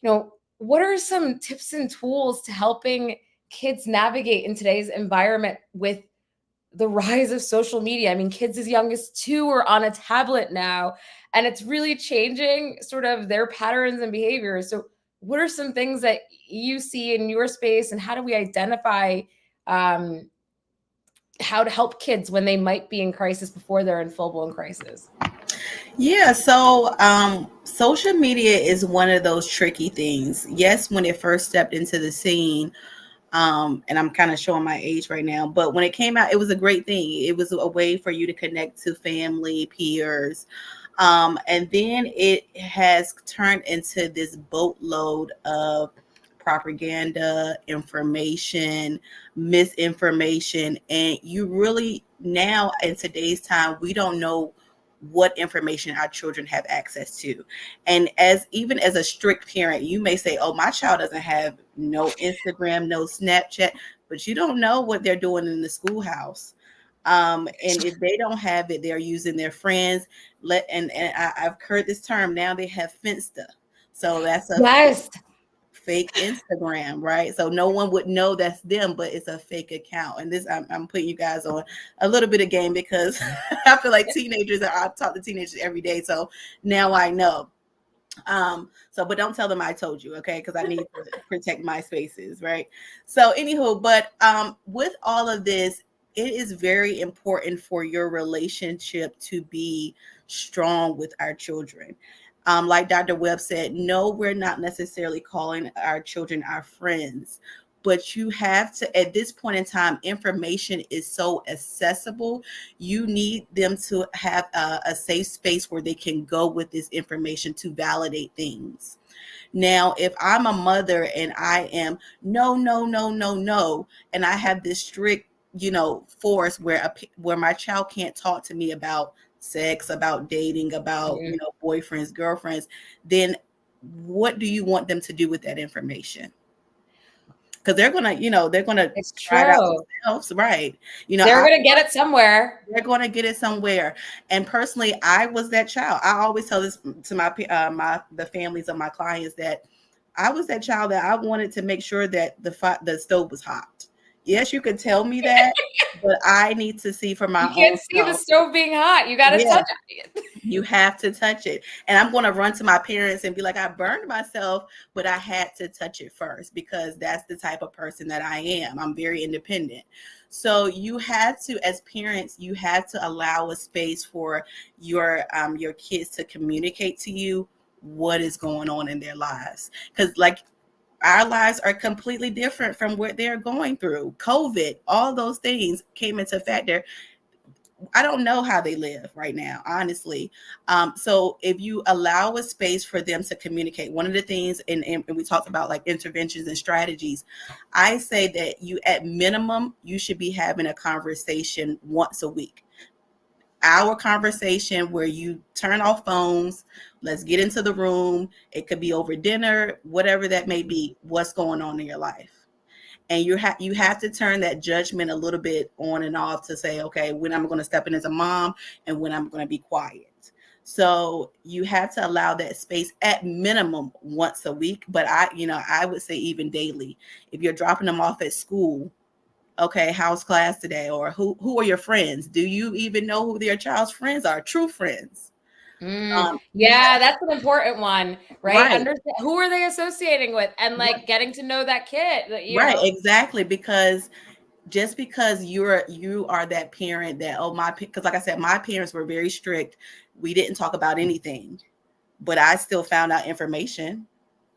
what are some tips and tools to helping kids navigate in today's environment with the rise of social media? I mean, kids as young as 2 are on a tablet now, and it's really changing sort of their patterns and behaviors. So what are some things that you see in your space, and how do we identify how to help kids when they might be in crisis before they're in full-blown crisis? Yeah, so social media is one of those tricky things. Yes, when it first stepped into the scene, and I'm kind of showing my age right now, but when it came out, it was a great thing. It was a way for you to connect to family, peers. And then it has turned into this boatload of propaganda, information, misinformation. And you really, now in today's time, we don't know what information our children have access to. And even as a strict parent, you may say, oh, my child doesn't have no Instagram, no Snapchat, but you don't know what they're doing in the schoolhouse. And if they don't have it, they're using their friends. I've heard this term, now they have Finsta. So that's a Yes. fake Instagram, right? So no one would know that's them, but it's a fake account. And this, I'm putting you guys on a little bit of game, because I feel like teenagers, I talk to teenagers every day, so now I know. But don't tell them I told you, okay? Because I need to protect my spaces, right? So anywho, but with all of this, it is very important for your relationship to be strong with our children. Like Dr. Webb said, no, we're not necessarily calling our children our friends, but you have to, at this point in time, information is so accessible. You need them to have a safe space where they can go with this information to validate things. Now, if I'm a mother and I am no, and I have this strict, force where my child can't talk to me about sex, about dating, about, boyfriends, girlfriends, then what do you want them to do with that information? Because they're gonna It's try it out true. themselves, right? They're gonna get it somewhere. They're going to get it somewhere. And personally, I was that child. I always tell this to the families of my clients, that I was that child that I wanted to make sure that the stove was hot. Yes, you could tell me that, but I need to see for my You own can't see the self. stove being hot. You got to touch it. You have to touch it. And I'm going to run to my parents and be like, I burned myself, but I had to touch it first, because that's the type of person that I am. I'm very independent. So you have to, as parents, you have to allow a space for your kids to communicate to you what is going on in their lives. Because like, our lives are completely different from what they're going through. COVID, all those things came into factor. I don't know how they live right now, honestly. So if you allow a space for them to communicate, one of the things, and we talked about like interventions and strategies, I say that at minimum, you should be having a conversation once a week. Our conversation where you turn off phones, let's get into the room. It could be over dinner, whatever that may be, what's going on in your life. And you have to turn that judgment a little bit on and off to say, okay, when I'm going to step in as a mom and when I'm going to be quiet. So you have to allow that space at minimum once a week. But I would say even daily. If you're dropping them off at school, okay, how's class today? Or who are your friends? Do you even know who their child's friends are? True friends. Yeah, that's an important one, right? Right. Understand who are they associating with, and like getting to know that kid. Right, exactly, because just because you are that parent that, oh, because like I said, my parents were very strict. We didn't talk about anything, but I still found out information.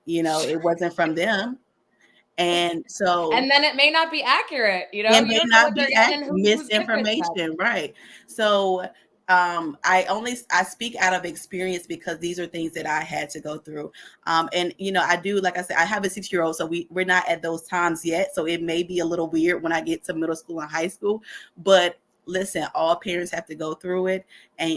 It wasn't from them. And so, And then it may not be accurate, you it don't may know not what they're be getting and who's giving it to them. misinformation, right? So I speak out of experience because these are things that I had to go through. And I do, like I said, I have a 6-year-old, so we're not at those times yet. So it may be a little weird when I get to middle school and high school. But listen, all parents have to go through it,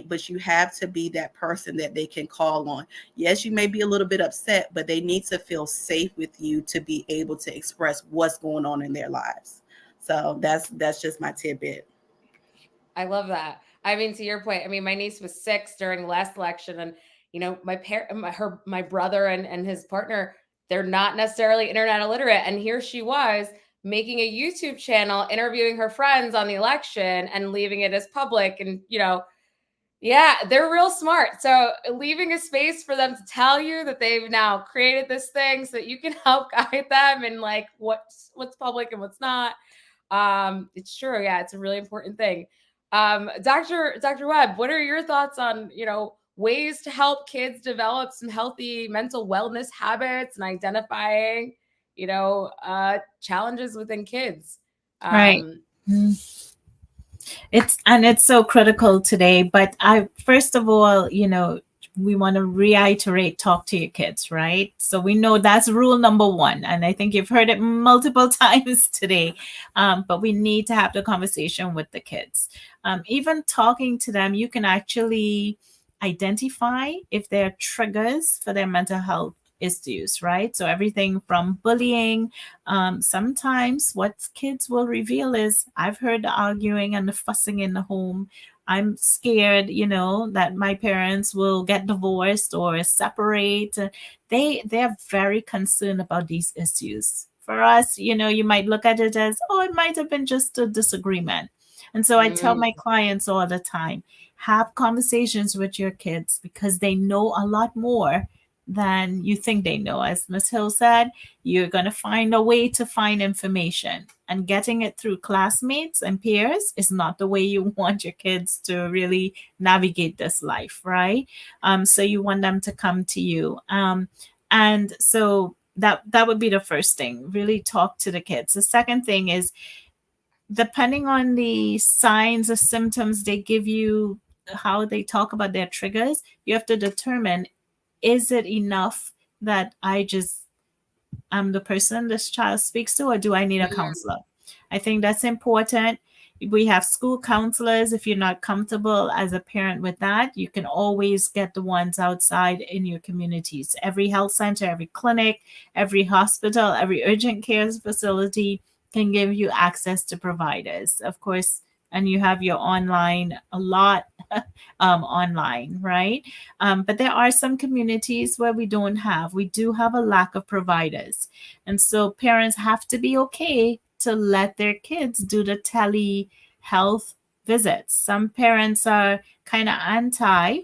but you have to be that person that they can call on. Yes, you may be a little bit upset, but they need to feel safe with you to be able to express what's going on in their lives. So that's just my tidbit. I love that. I mean, to your point, I mean, my niece was 6 during the last election, and my brother and his partner, they're not necessarily internet illiterate, and here she was making a YouTube channel, interviewing her friends on the election and leaving it as public, and yeah, they're real smart. So leaving a space for them to tell you that they've now created this thing so that you can help guide them and like what's public and what's not. It's true. Yeah, it's a really important thing. Dr. Webb, what are your thoughts on, ways to help kids develop some healthy mental wellness habits and identifying, challenges within kids? Right. It's so critical today. But I first of all, we want to reiterate, talk to your kids, right? So we know that's rule number one, and I think you've heard it multiple times today. But we need to have the conversation with the kids. Even talking to them, you can actually identify if there are triggers for their mental health issues, right? So everything from bullying. Sometimes what kids will reveal is, I've heard the arguing and the fussing in the home. I'm scared, that my parents will get divorced or separate. They're very concerned about these issues. For us, you might look at it as, oh, it might have been just a disagreement. And so I tell my clients all the time, have conversations with your kids because they know a lot more than you think they know. As Ms. Hill said, you're going to find a way to find information, and getting it through classmates and peers is not the way you want your kids to really navigate this life, right? So you want them to come to you. And so that would be the first thing. Really talk to the kids. The second thing is, depending on the signs or symptoms they give you, how they talk about their triggers, you have to determine, is it enough that I'm the person this child speaks to, or do I need a counselor? I think that's important. We have school counselors. If you're not comfortable as a parent with that, you can always get the ones outside in your communities. Every health center, every clinic, every hospital, every urgent care facility can give you access to providers, of course. And you have your online, a lot online, right? But there are some communities where we do have a lack of providers. And so parents have to be okay to let their kids do the telehealth visits. Some parents are kind of anti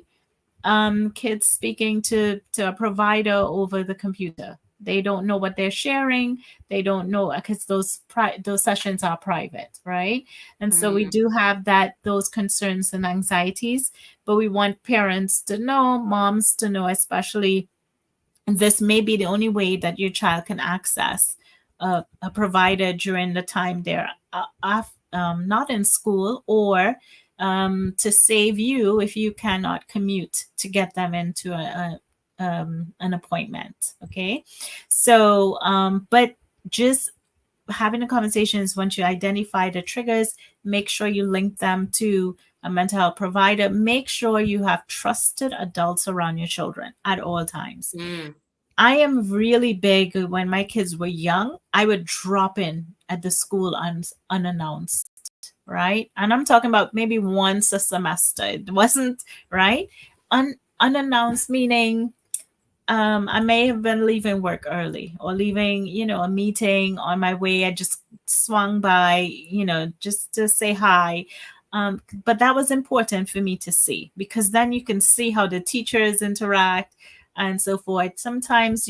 kids speaking to a provider over the computer. They don't know what they're sharing. They don't know, because those sessions are private, right? And so we do have those concerns and anxieties, but we want parents to know, moms to know, especially, this may be the only way that your child can access a provider during the time they're not in school, or to save you if you cannot commute to get them into an appointment. Okay. So, but just having the conversations, once you identify the triggers, make sure you link them to a mental health provider. Make sure you have trusted adults around your children at all times. I am really big. When my kids were young, I would drop in at the school unannounced, right? And I'm talking about maybe once a semester. It wasn't, right? Unannounced meaning I may have been leaving work early, or leaving, a meeting on my way. I just swung by, just to say hi. But that was important for me to see, because then you can see how the teachers interact and so forth. Sometimes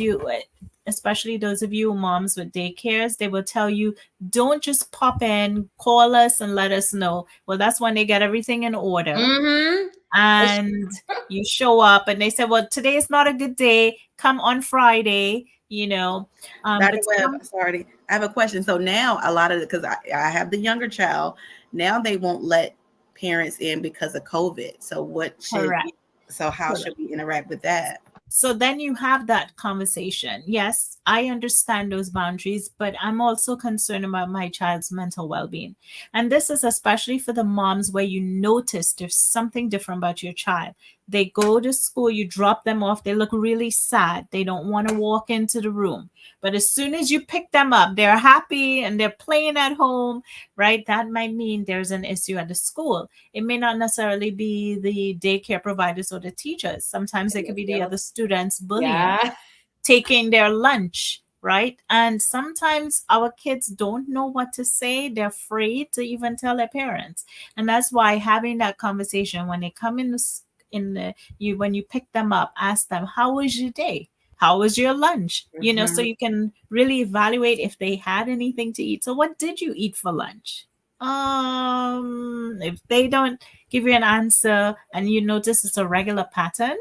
especially those of you moms with daycares, they will tell you, don't just pop in, call us and let us know. Well, that's when they get everything in order. Mm-hmm. And you show up and they say, well, today is not a good day. Come on Friday, you know. Dr. But Webb, sorry, I have a question. So now a lot of it, because I have the younger child, now they won't let parents in because of COVID. So correct. How should we interact with that? So then you have that conversation. Yes, I understand those boundaries, but I'm also concerned about my child's mental well being. And this is especially for the moms where you notice there's something different about your child. They go to school, you drop them off, they look really sad. They don't want to walk into the room. But as soon as you pick them up, they're happy and they're playing at home, right? That might mean there's an issue at the school. It may not necessarily be the daycare providers or the teachers. Sometimes it could be the other students bullying, Yeah. taking their lunch, right? And sometimes our kids don't know what to say. They're afraid to even tell their parents. And that's why having that conversation when they come when you pick them up, ask them, how was your day? How was your lunch? So you can really evaluate if they had anything to eat. So what did you eat for lunch? If they don't give you an answer and you notice it's a regular pattern,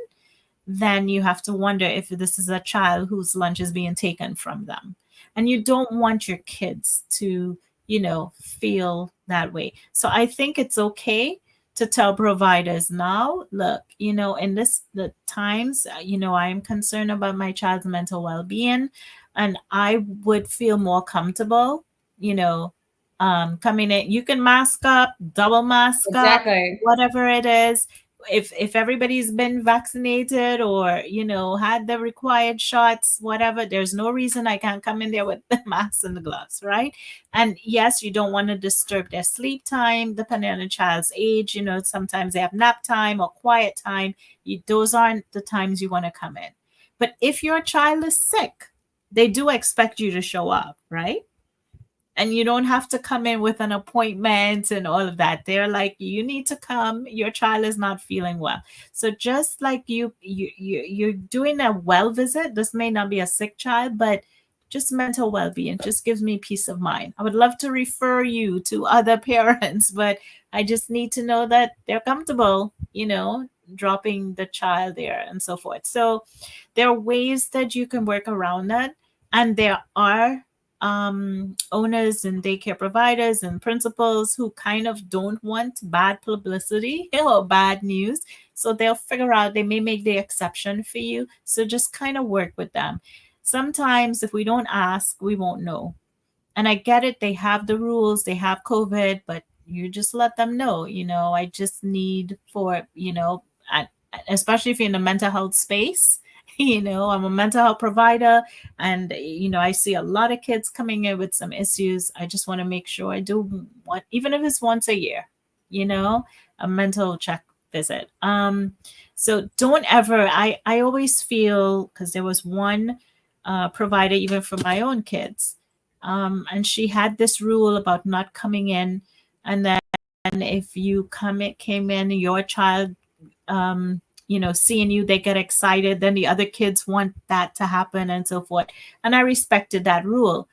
then you have to wonder if this is a child whose lunch is being taken from them. And you don't want your kids to, feel that way. So I think it's okay to tell providers now, look, in the times, I am concerned about my child's mental well-being, and I would feel more comfortable, coming in. You can mask up, double mask up, Exactly. whatever it is. If everybody's been vaccinated or had the required shots, whatever, there's no reason I can't come in there with the mask and the gloves, right? And yes, you don't want to disturb their sleep time depending on the child's age. Sometimes they have nap time or quiet time. Those aren't the times you want to come in. But if your child is sick, they do expect you to show up, right? And you don't have to come in with an appointment and all of that. They're like, you need to come, your child is not feeling well. So just like you're doing a well visit, this may not be a sick child, but just mental well-being just gives me peace of mind. I would love to refer you to other parents, but I just need to know that they're comfortable, dropping the child there and so forth. So there are ways that you can work around that. And there are owners and daycare providers and principals who kind of don't want bad publicity or bad news. So they'll figure out, they may make the exception for you. So just kind of work with them. Sometimes if we don't ask, we won't know. And I get it. They have the rules, they have COVID, but you just let them know, I just need for, especially if you're in the mental health space, I'm a mental health provider and, I see a lot of kids coming in with some issues. I just want to make sure I do what, even if it's once a year, a mental check visit. So don't ever, I always feel, because there was one provider, even for my own kids, and she had this rule about not coming in. And then if you came in, your child, seeing you, they get excited, then the other kids want that to happen and so forth. And I respected that rule.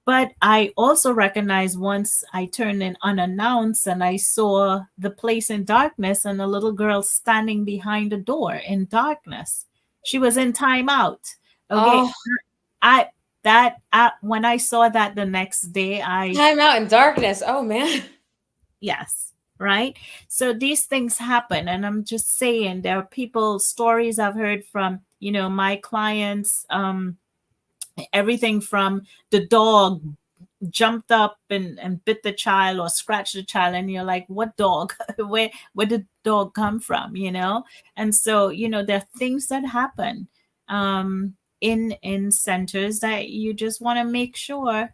But I also recognized once I turned in unannounced and I saw the place in darkness and a little girl standing behind the door in darkness. She was in timeout. Okay. Oh. When I saw that the next day, Time out in darkness. Oh man. Yes. Right. So these things happen. And I'm just saying, there are stories I've heard from, my clients, everything from the dog jumped up and bit the child or scratched the child. And you're like, what dog? where did the dog come from? And so, there are things that happen in centers that you just want to make sure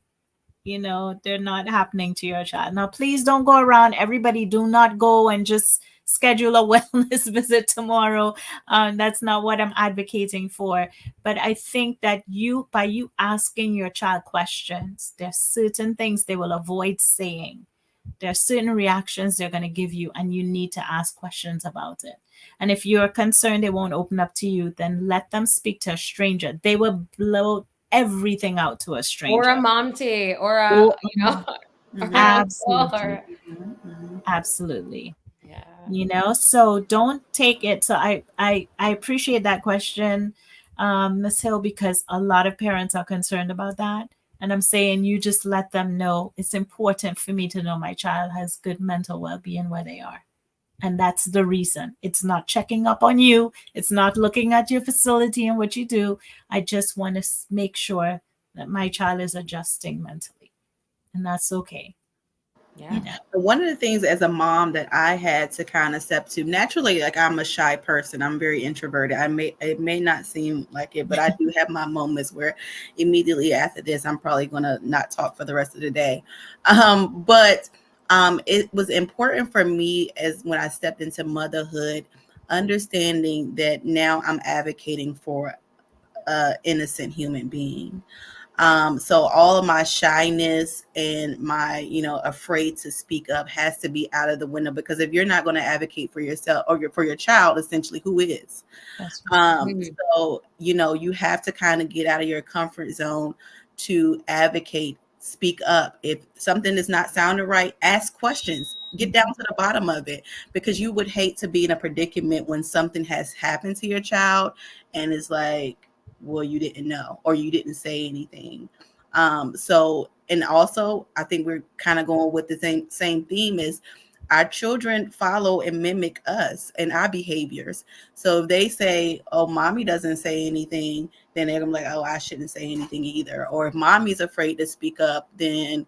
they're not happening to your child. Now, please don't go around. Everybody do not go and just schedule a wellness visit tomorrow. That's not what I'm advocating for. But I think that by you asking your child questions, there's certain things they will avoid saying. There are certain reactions they're going to give you, and you need to ask questions about it. And if you're concerned they won't open up to you, then let them speak to a stranger. They will blow everything out to a Or stranger. a mom tea, or a, Oh, you know, or an uncle, absolutely. or Absolutely. yeah. So don't take it. So I appreciate that question, Ms. Hill, because a lot of parents are concerned about that. And I'm saying you just let them know it's important for me to know my child has good mental well-being where they are. And that's the reason. It's not checking up on you. It's not looking at your facility and what you do. I just want to make sure that my child is adjusting mentally. And that's okay. Yeah. One of the things as a mom that I had to kind of step to, naturally, like I'm a shy person. I'm very introverted. It may not seem like it, but I do have my moments where immediately after this, I'm probably going to not talk for the rest of the day. But it was important for me as when I stepped into motherhood, understanding that now I'm advocating for an innocent human being. So all of my shyness and my, afraid to speak up has to be out of the window, because if you're not going to advocate for yourself or for your child, essentially, who is? That's right. So, you have to kind of get out of your comfort zone to advocate, speak up. If something is not sounding right, ask questions, get down to the bottom of it, because you would hate to be in a predicament when something has happened to your child and it's like, well, you didn't know, or you didn't say anything. And also I think we're kind of going with the same theme is our children follow and mimic us and our behaviors. So if they say, oh, mommy doesn't say anything, then they're gonna be like, oh, I shouldn't say anything either. Or if mommy's afraid to speak up, then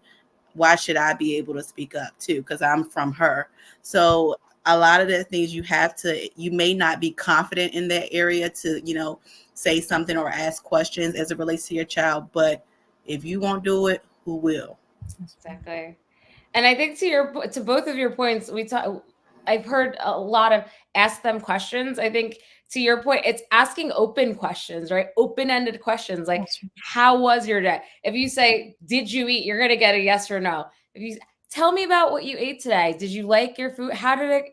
why should I be able to speak up too? Because I'm from her. So a lot of the things you may not be confident in that area to, say something or ask questions as it relates to your child. But if you won't do it, who will? Exactly. And I think to both of your points, I've heard a lot of ask them questions. I think to your point, it's asking open questions, right? Open-ended questions like, That's right. how was your day? If you say, did you eat? You're going to get a yes or no. If you tell me about what you ate today, did you like your food? How did it,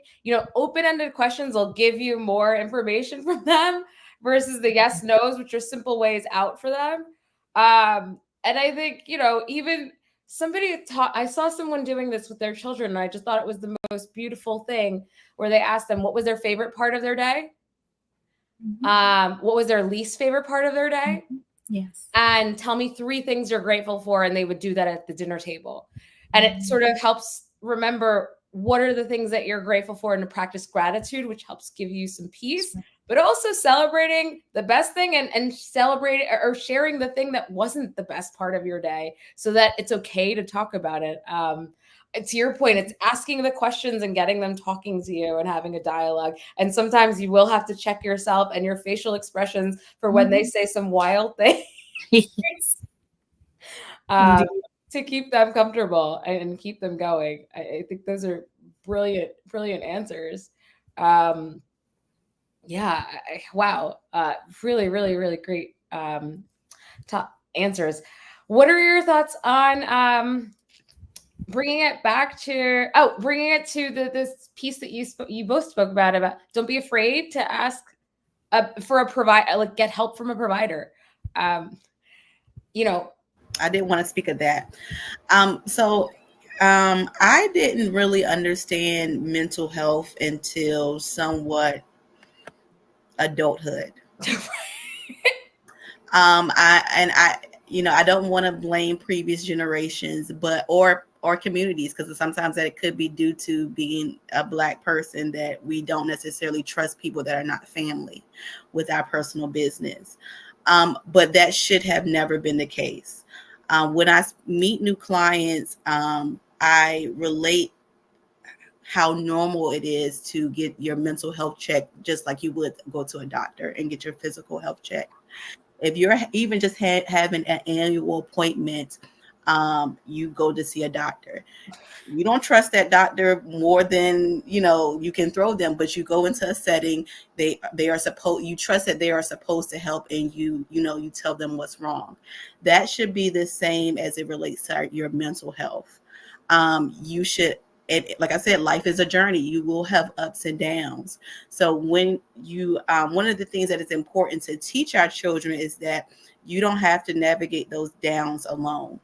open-ended questions will give you more information from them versus the yes, no's, which are simple ways out for them. And I think, even I saw someone doing this with their children, and I just thought it was the most beautiful thing, where they asked them what was their favorite part of their day, what was their least favorite part of their day, Yes. and tell me 3 things you're grateful for, and they would do that at the dinner table. And it sort of helps remember what are the things that you're grateful for, and to practice gratitude, which helps give you some peace, but also celebrating the best thing and celebrating or sharing the thing that wasn't the best part of your day, so that it's okay to talk about it. To your point, it's asking the questions and getting them talking to you and having a dialogue. And sometimes you will have to check yourself and your facial expressions for when they say some wild thing. Yes. To keep them comfortable and keep them going. I think those are brilliant, brilliant answers. Yeah, wow. Really, really, really great top answers. What are your thoughts on bringing it to this piece that you both spoke about don't be afraid to ask for a provider, like get help from a provider. I didn't want to speak of that. I didn't really understand mental health until somewhat adulthood. I don't want to blame previous generations, but or communities, because sometimes that it could be due to being a Black person that we don't necessarily trust people that are not family with our personal business. But that should have never been the case. When I meet new clients, I relate how normal it is to get your mental health checked, just like you would go to a doctor and get your physical health checked. If you're even just having an annual appointment, you go to see a doctor. You don't trust that doctor more than you can throw them, but you go into a setting, they are supposed, you trust that they are supposed to help, and you tell them what's wrong. That should be the same as it relates to your mental health. You should And like I said, life is a journey. You will have ups and downs. So when you, one of the things that is important to teach our children is that you don't have to navigate those downs alone.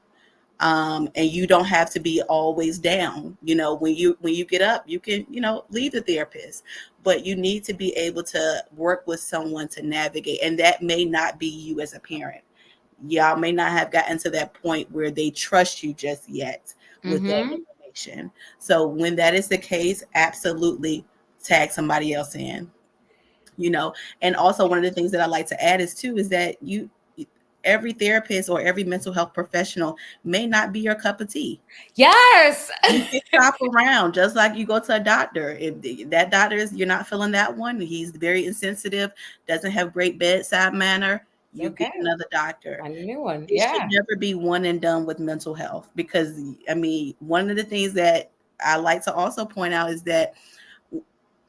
And you don't have to be always down. When you get up, you can, leave the therapist, but you need to be able to work with someone to navigate. And that may not be you as a parent. Y'all may not have gotten to that point where they trust you just yet with that information. So when that is the case, absolutely tag somebody else in. And also one of the things that I like to add is that every therapist or every mental health professional may not be your cup of tea. Yes. You can shop around just like you go to a doctor. If that doctor you're not feeling that one, he's very insensitive, doesn't have great bedside manner, you get another doctor. A new one. It should never be one and done with mental health, because one of the things that I like to also point out is that,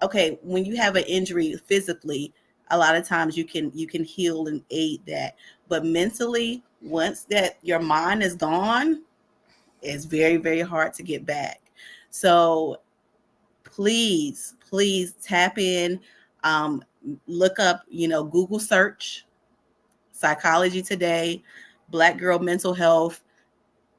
okay, when you have an injury physically, a lot of times you can heal and aid that, but mentally, once that your mind is gone, it's very, very hard to get back. So please tap in, look up, Google search Psychology Today, Black Girl Mental Health,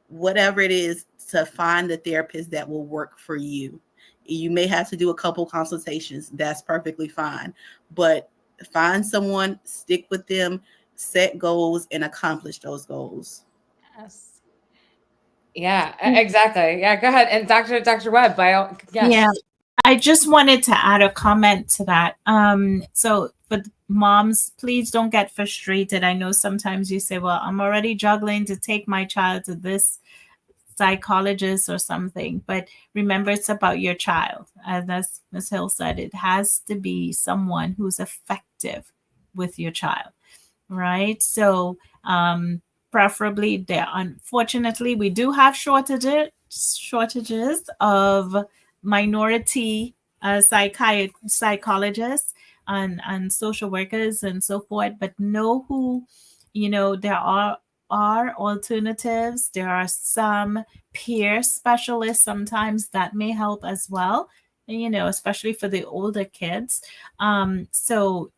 whatever it is, to find the therapist that will work for you. You may have to do a couple consultations. That's perfectly fine. But find someone, stick with them, set goals, and accomplish those goals. Yes. Yeah, exactly. Yeah, go ahead. And Dr. Webb, yes. Yeah. I just wanted to add a comment to that. So for moms, please don't get frustrated. I know sometimes you say, well, I'm already juggling to take my child to this psychologist or something, but remember, it's about your child. As Ms. Hill said, it has to be someone who's effective with your child, right? So preferably there, unfortunately, we do have shortages of minority psychologists and social workers and so forth, but know who, there are alternatives. There are some peer specialists sometimes that may help as well, especially for the older kids. So,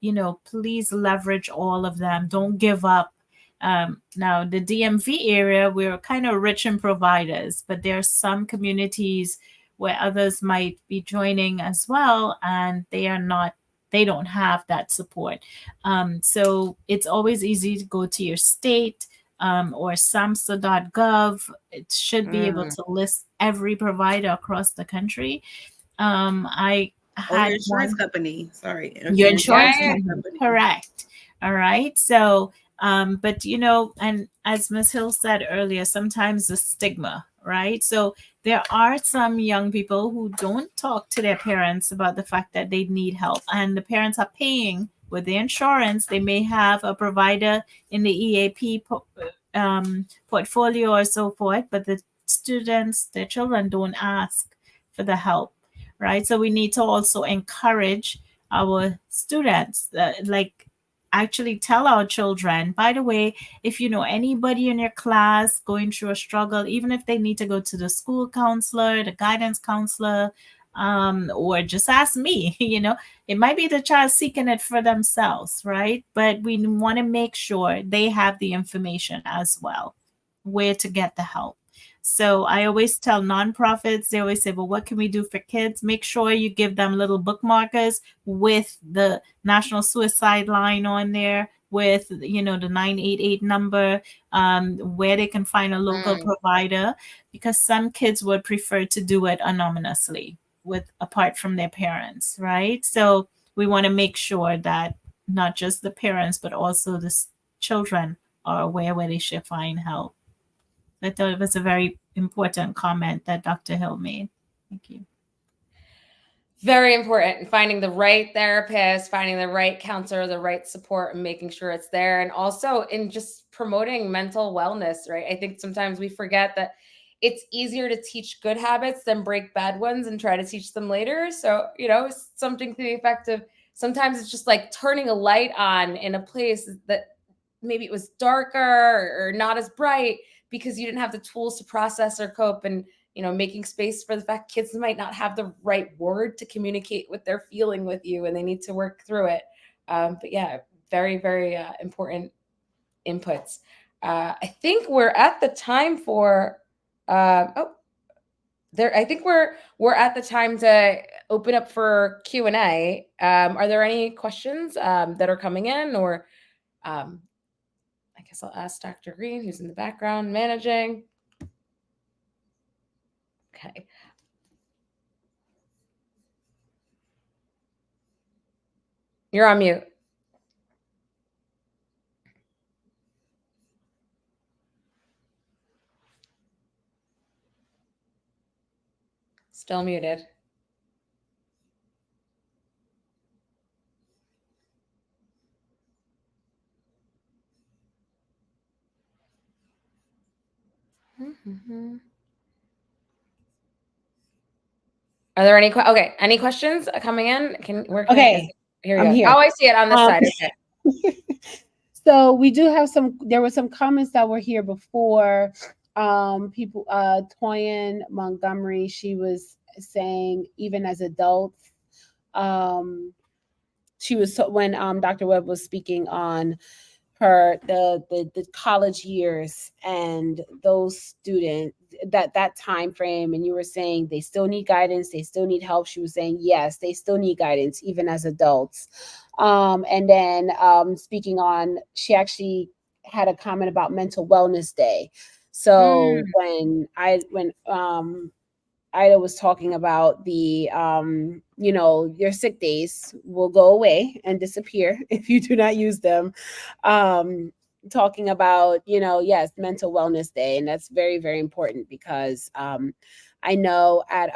please leverage all of them. Don't give up. Now, the DMV area, we're kind of rich in providers, but there are some communities where others might be joining as well, and they don't have that support. So it's always easy to go to your state or samhsa.gov. It should be able to list every provider across the country. I had your insurance company. Sorry. Your insurance company. Correct. All right. So, but and as Ms. Hill said earlier, sometimes the stigma, right? So there are some young people who don't talk to their parents about the fact that they need help, and the parents are paying with the insurance. They may have a provider in the EAP portfolio or so forth, but the students, their children, don't ask for the help, right? So we need to also encourage our students, actually tell our children, by the way, if you know anybody in your class going through a struggle, even if they need to go to the school counselor, the guidance counselor, or just ask me, it might be the child seeking it for themselves, right? But we want to make sure they have the information as well, where to get the help. So I always tell nonprofits, they always say, well, what can we do for kids? Make sure you give them little bookmarkers with the National Suicide Line on there, with, the 988 number, where they can find a local provider, because some kids would prefer to do it anonymously apart from their parents, right? So we want to make sure that not just the parents, but also the children are aware where they should find help. I thought it was a very important comment that Dr. Hill made. Thank you. Very important. Finding the right therapist, finding the right counselor, the right support, and making sure it's there. And also in just promoting mental wellness, right? I think sometimes we forget that it's easier to teach good habits than break bad ones and try to teach them later. So, something to the effect of, sometimes it's just like turning a light on in a place that maybe it was darker or not as bright, because you didn't have the tools to process or cope. And making space for the fact kids might not have the right word to communicate what they're feeling with you, and they need to work through it. But yeah, very, very important inputs. I think we're at the time for I think we're at the time to open up for Q&A. Are there any questions that are coming in, or I guess I'll ask Dr. Green, who's in the background managing. Okay. You're on mute. Still muted. Are there any any questions coming in? Here you I'm go. here. Oh, I see it on this side. Okay. So we do have there were some comments that were here before. People, Toyin Montgomery, she was saying even as adults, she was when Dr. Webb was speaking on the college years and those students, that time frame, and you were saying they still need guidance, they still need help. She was saying yes, they still need guidance even as adults. And then speaking on, she actually had a comment about Mental Wellness Day. So when Ida was talking about the your sick days will go away and disappear if you do not use them. Talking about, yes, Mental Wellness Day, and that's very, very important because I know at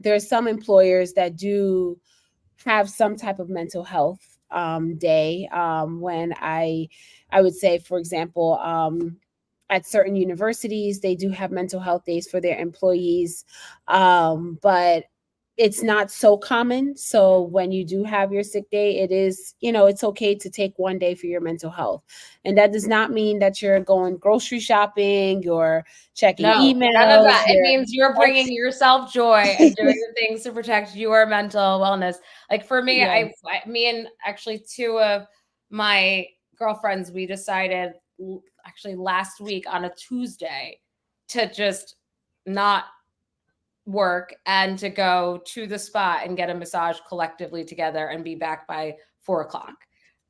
there are some employers that do have some type of mental health day. When I would say, for example, at certain universities, they do have mental health days for their employees, but it's not so common. So when you do have your sick day, it is, it's okay to take one day for your mental health. And that does not mean that you're going grocery shopping, you're checking emails. None of that. It means you're bringing yourself joy and doing the things to protect your mental wellness. Like for me, yes. Me and actually two of my girlfriends, we decided actually last week on a Tuesday to just not work and to go to the spa and get a massage collectively together and be back by 4:00.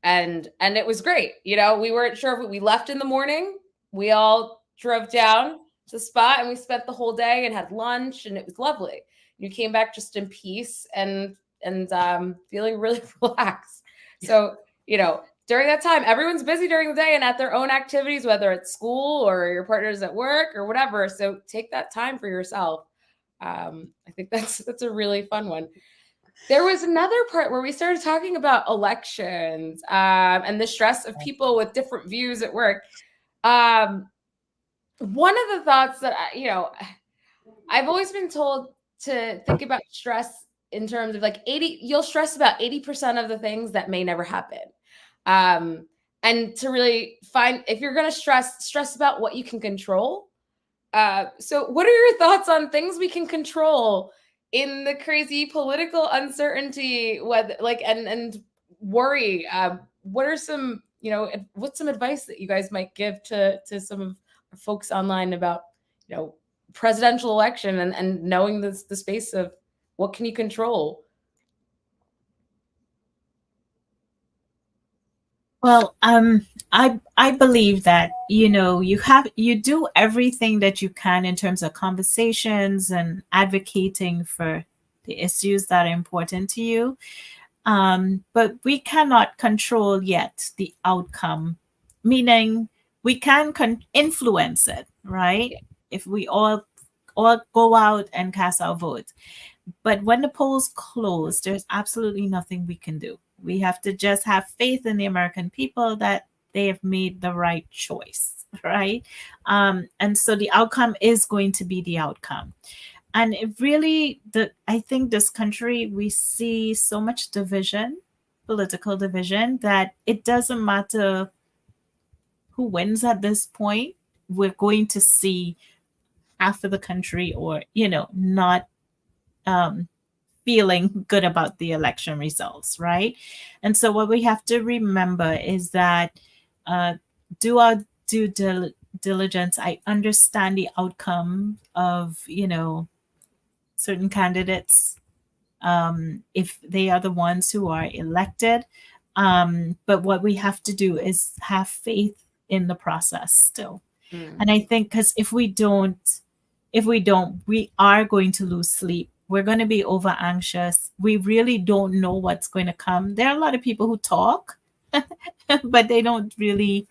And it was great. We weren't sure if we left in the morning. We all drove down to the spa and we spent the whole day and had lunch, and it was lovely. You came back just in peace and feeling really relaxed. So, during that time, everyone's busy during the day and at their own activities, whether it's school or your partner's at work or whatever. So take that time for yourself. I think that's a really fun one. There was another part where we started talking about elections and the stress of people with different views at work. One of the thoughts that I've always been told to think about stress in terms of you'll stress about 80% of the things that may never happen. And to really find, if you're going to stress about what you can control. So what are your thoughts on things we can control in the crazy political uncertainty, and worry? What are some, what's some advice that you guys might give to some of our folks online about, presidential election and knowing the space of what can you control? Well, I believe that, you do everything that you can in terms of conversations and advocating for the issues that are important to you. But we cannot control yet the outcome, meaning we can influence it, right? If we all go out and cast our vote. But when the polls close, there's absolutely nothing we can do. We have to just have faith in the American people that they have made the right choice, right? And so the outcome is going to be the outcome. And it really, I think this country, we see so much division, political division, that it doesn't matter who wins at this point. We're going to see half of the country, or not feeling good about the election results, right? And so what we have to remember is that do our diligence. I understand the outcome of certain candidates, if they are the ones who are elected. But what we have to do is have faith in the process still. And I think because if we don't, we are going to lose sleep. We're going to be over anxious. We really don't know what's going to come. There are a lot of people who talk, but they don't really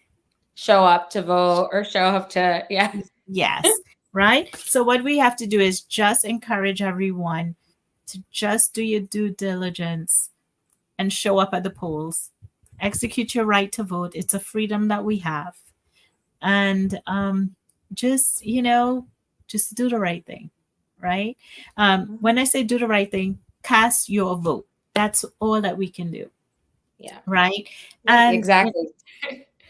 show up to vote or show up to, yeah. Yes. Right. So what we have to do is just encourage everyone to just do your due diligence and show up at the polls. Execute your right to vote. It's a freedom that we have. And just, just do the right thing. Right. When I say do the right thing, cast your vote. That's all that we can do. Yeah. Right. And exactly.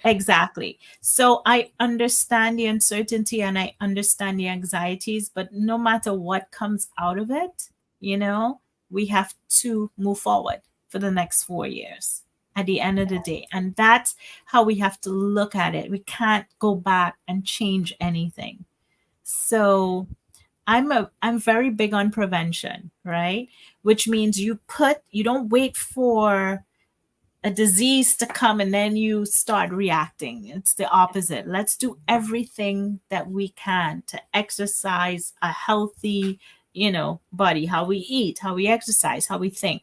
Exactly. So I understand the uncertainty and I understand the anxieties, but no matter what comes out of it, we have to move forward for the next 4 years at the end of the day. And that's how we have to look at it. We can't go back and change anything. So I'm very big on prevention, right? Which means you don't wait for a disease to come and then you start reacting. It's the opposite. Let's do everything that we can to exercise a healthy, body, how we eat, how we exercise, how we think.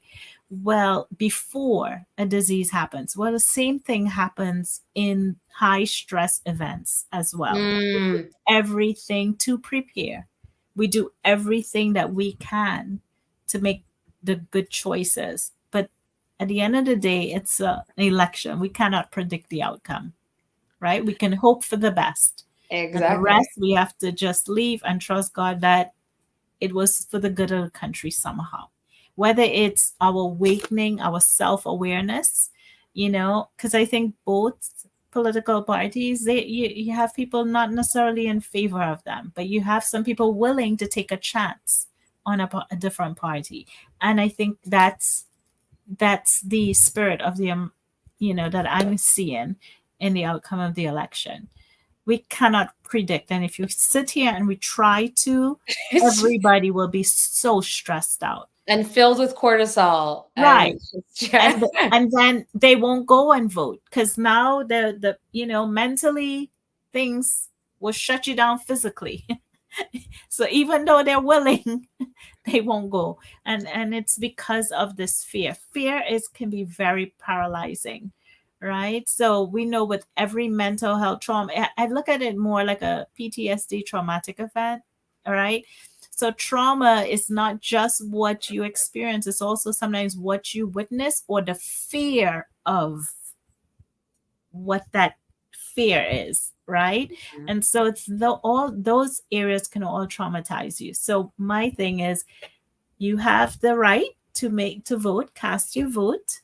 Well, before a disease happens. Well, the same thing happens in high stress events as well. Everything to prepare. We do everything that we can to make the good choices. But at the end of the day, it's an election. We cannot predict the outcome, right? We can hope for the best. Exactly. And the rest, we have to just leave and trust God that it was for the good of the country somehow. Whether it's our awakening, our self-awareness, because I think both political parties, you have people not necessarily in favor of them, but you have some people willing to take a chance on a different party. And I think that's the spirit of the that I'm seeing in the outcome of the election. We cannot predict, and if you sit here and we try to, everybody will be so stressed out and filled with cortisol, right? And then they won't go and vote because now the mentally things will shut you down physically. So even though they're willing, they won't go. And it's because of this fear. Fear can be very paralyzing, right? So we know with every mental health trauma, I look at it more like a PTSD traumatic event, all right? So trauma is not just what you experience, it's also sometimes what you witness or the fear of what that fear is, right? And so it's all those areas can all traumatize you. So my thing is, you have the right to vote, cast your vote,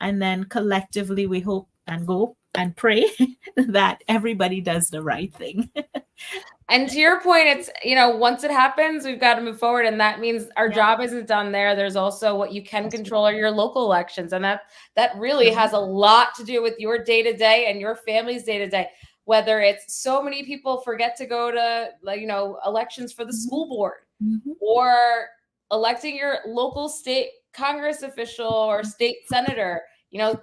and then collectively we hope and go and pray that everybody does the right thing. And to your point, it's, once it happens, we've got to move forward. And that means our job isn't done there. There's also what you can control are your local elections. And that really has a lot to do with your day-to-day and your family's day-to-day. Whether it's so many people forget to go to, elections for the school board or electing your local state Congress official or state senator.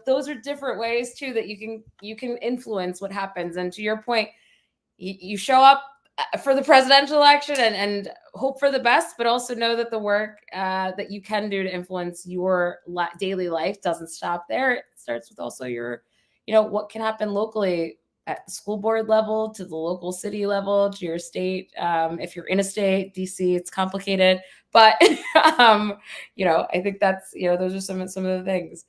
Those are different ways too that you can influence what happens. And to your point, you show up for the presidential election and hope for the best, but also know that the work that you can do to influence your daily life doesn't stop there. It starts with also your, what can happen locally at the school board level, to the local city level, to your state. If you're in a state, DC, it's complicated, but I think that's, those are some of the things.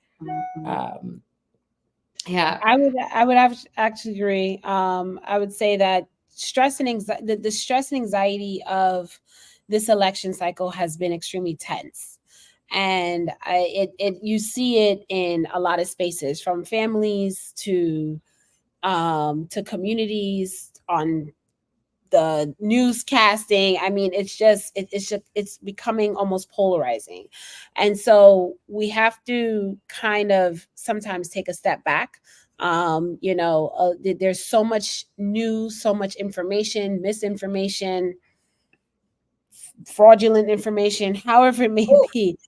Yeah, I would actually agree. I would say that stress and anxiety, the stress and anxiety of this election cycle has been extremely tense, and you see it in a lot of spaces, from families to communities, on the newscasting. I mean, it's becoming almost polarizing. And so we have to kind of sometimes take a step back. There's so much news, so much information, misinformation, fraudulent information, however it may be,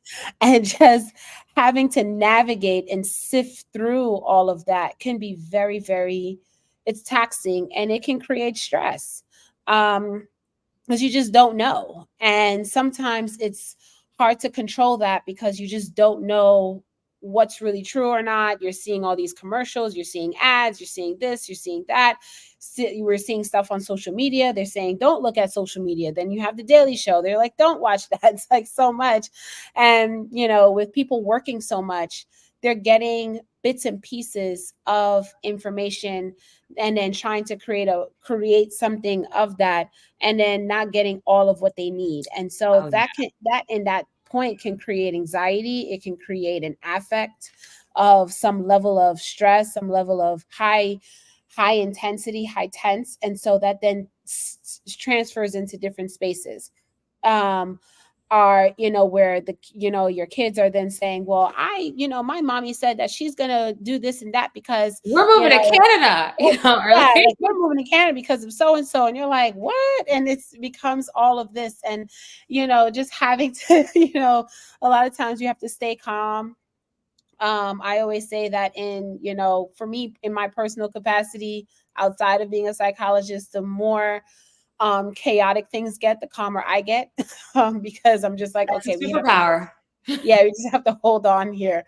and just having to navigate and sift through all of that can be very, very, it's taxing, and it can create stress. Because you just don't know. And sometimes it's hard to control that because you just don't know what's really true or not. You're seeing all these commercials, you're seeing ads, you're seeing this, you're seeing that. We're seeing stuff on social media. They're saying, don't look at social media. Then you have the Daily Show. They're like, don't watch that. It's like so much. And, with people working so much, they're getting bits and pieces of information and then trying to create something of that, and then not getting all of what they need. And so that point can create anxiety. It can create an affect of some level of stress, some level of high intensity, high tense. And so that then transfers into different spaces. Are where your kids are then saying, well, my mommy said that she's gonna do this and that because we're moving to Canada, like we're moving to Canada because of so and so, and you're like, what? And it becomes all of this, and just having to a lot of times you have to stay calm. I always say that for me, in my personal capacity outside of being a psychologist, the more chaotic things get, the calmer I get, because I'm just like, that's okay, superpower. we just have to hold on here.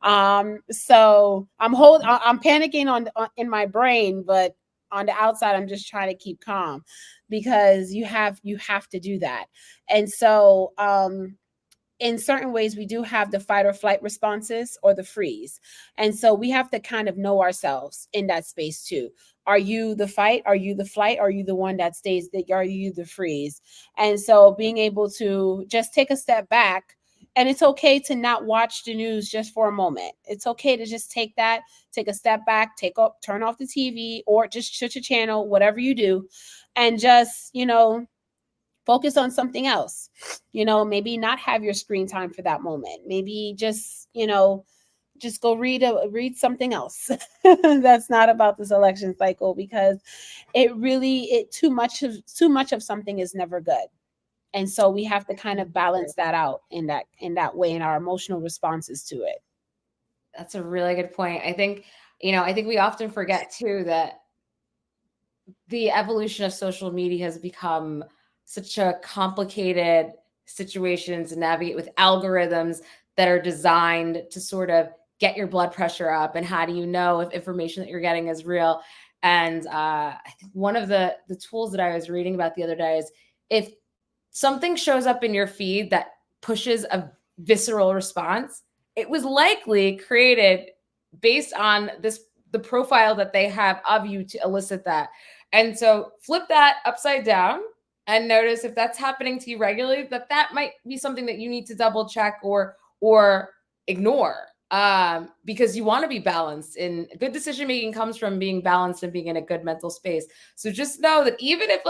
So I'm panicking in my brain, but on the outside, I'm just trying to keep calm, because you have to do that. And so, in certain ways, we do have the fight or flight responses or the freeze. And so we have to kind of know ourselves in that space too. Are you the fight? Are you the flight? Are you the one that stays? Are you the freeze? And so being able to just take a step back, and it's okay to not watch the news just for a moment. It's okay to just take a step back, turn off the TV, or just switch a channel, whatever you do, and just, focus on something else. Maybe not have your screen time for that moment. Maybe just go read something else that's not about this election cycle, because too much of something is never good. And so we have to kind of balance that out in that way, in our emotional responses to it. That's a really good point. I think we often forget too that the evolution of social media has become such a complicated situation to navigate, with algorithms that are designed to sort of get your blood pressure up. And how do you know if information that you're getting is real? And I think one of the tools that I was reading about the other day is, if something shows up in your feed that pushes a visceral response, it was likely created based on the profile that they have of you to elicit that. And so flip that upside down and notice if that's happening to you regularly, that might be something that you need to double check or ignore, because you want to be balanced. And good decision making comes from being balanced and being in a good mental space. So just know that even if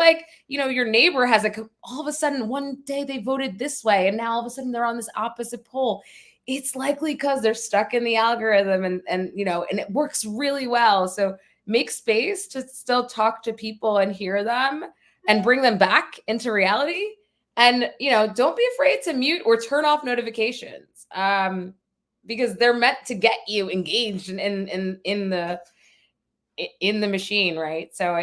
your neighbor has all of a sudden one day they voted this way and now all of a sudden they're on this opposite pole, it's likely because they're stuck in the algorithm, and it works really well. So make space to still talk to people and hear them and bring them back into reality. And, don't be afraid to mute or turn off notifications, because they're meant to get you engaged in the machine. Right. So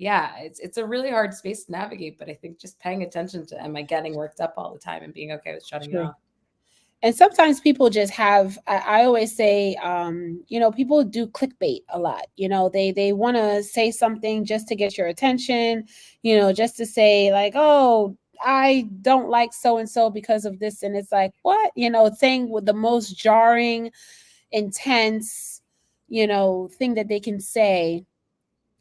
it's a really hard space to navigate, but I think just paying attention to, am I getting worked up all the time, and being okay with shutting it off. And sometimes people just have, I always say, people do clickbait a lot. They want to say something just to get your attention, just to say like, oh, I don't like so-and-so because of this. And it's like, what? Saying with the most jarring, intense, thing that they can say.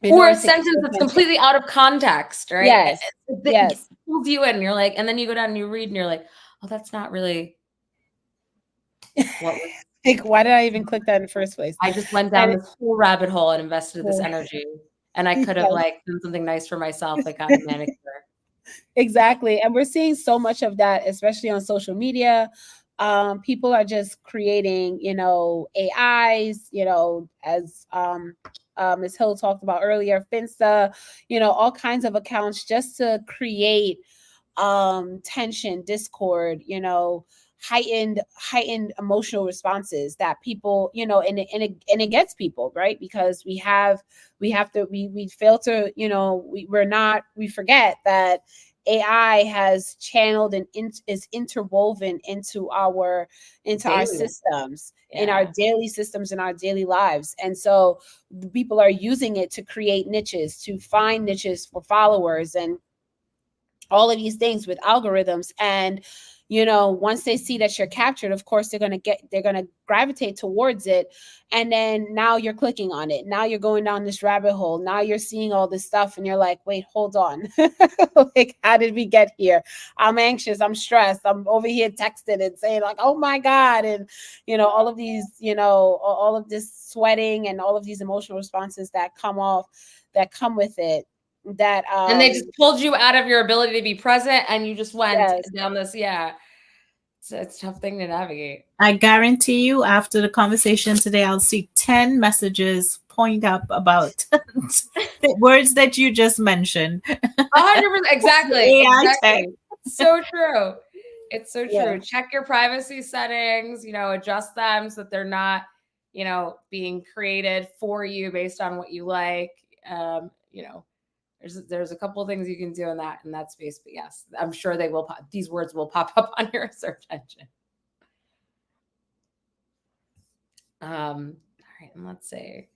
Or a sentence that's completely out of context, right? Yes. Yes. It pulls you in, and you're like, and then you go down and you read and you're like, oh, that's not really what like, why did I even click that in the first place? I just went down this whole rabbit hole and invested this energy. and I could have Yes. like done something nice for myself, like got a manicure. Exactly. And we're seeing so much of that, especially on social media. People are just creating, AIs, as Ms. Hill talked about earlier, Finsta, all kinds of accounts just to create tension, discord, heightened emotional responses that people, and it gets people, right? Because we fail to, we forget that AI has channeled and is interwoven into our Daily. systems, in our Yeah. daily systems, in our daily lives. And so people are using it to create niches, to find niches for followers, and all of these things with algorithms. And once they see that you're captured, of course they're going to gravitate towards it. And then now you're clicking on it, now you're going down this rabbit hole, now you're seeing all this stuff, and you're like, wait, hold on. Like, how did we get here? I'm anxious, I'm stressed, I'm over here texting and saying like, oh my God. And all of these, all of this sweating and all of these emotional responses that come with it, that And they just pulled you out of your ability to be present, and you just went yes. down this, it's a tough thing to navigate. I guarantee you, after the conversation today, I'll see 10 messages point up about the words that you just mentioned. 100%, exactly, AI tech. exactly. So true. It's so true. Yeah. Check your privacy settings, adjust them so that they're not, being created for you based on what you like. There's a couple of things you can do in that space, but yes, I'm sure these words will pop up on your search engine. All right, and let's see.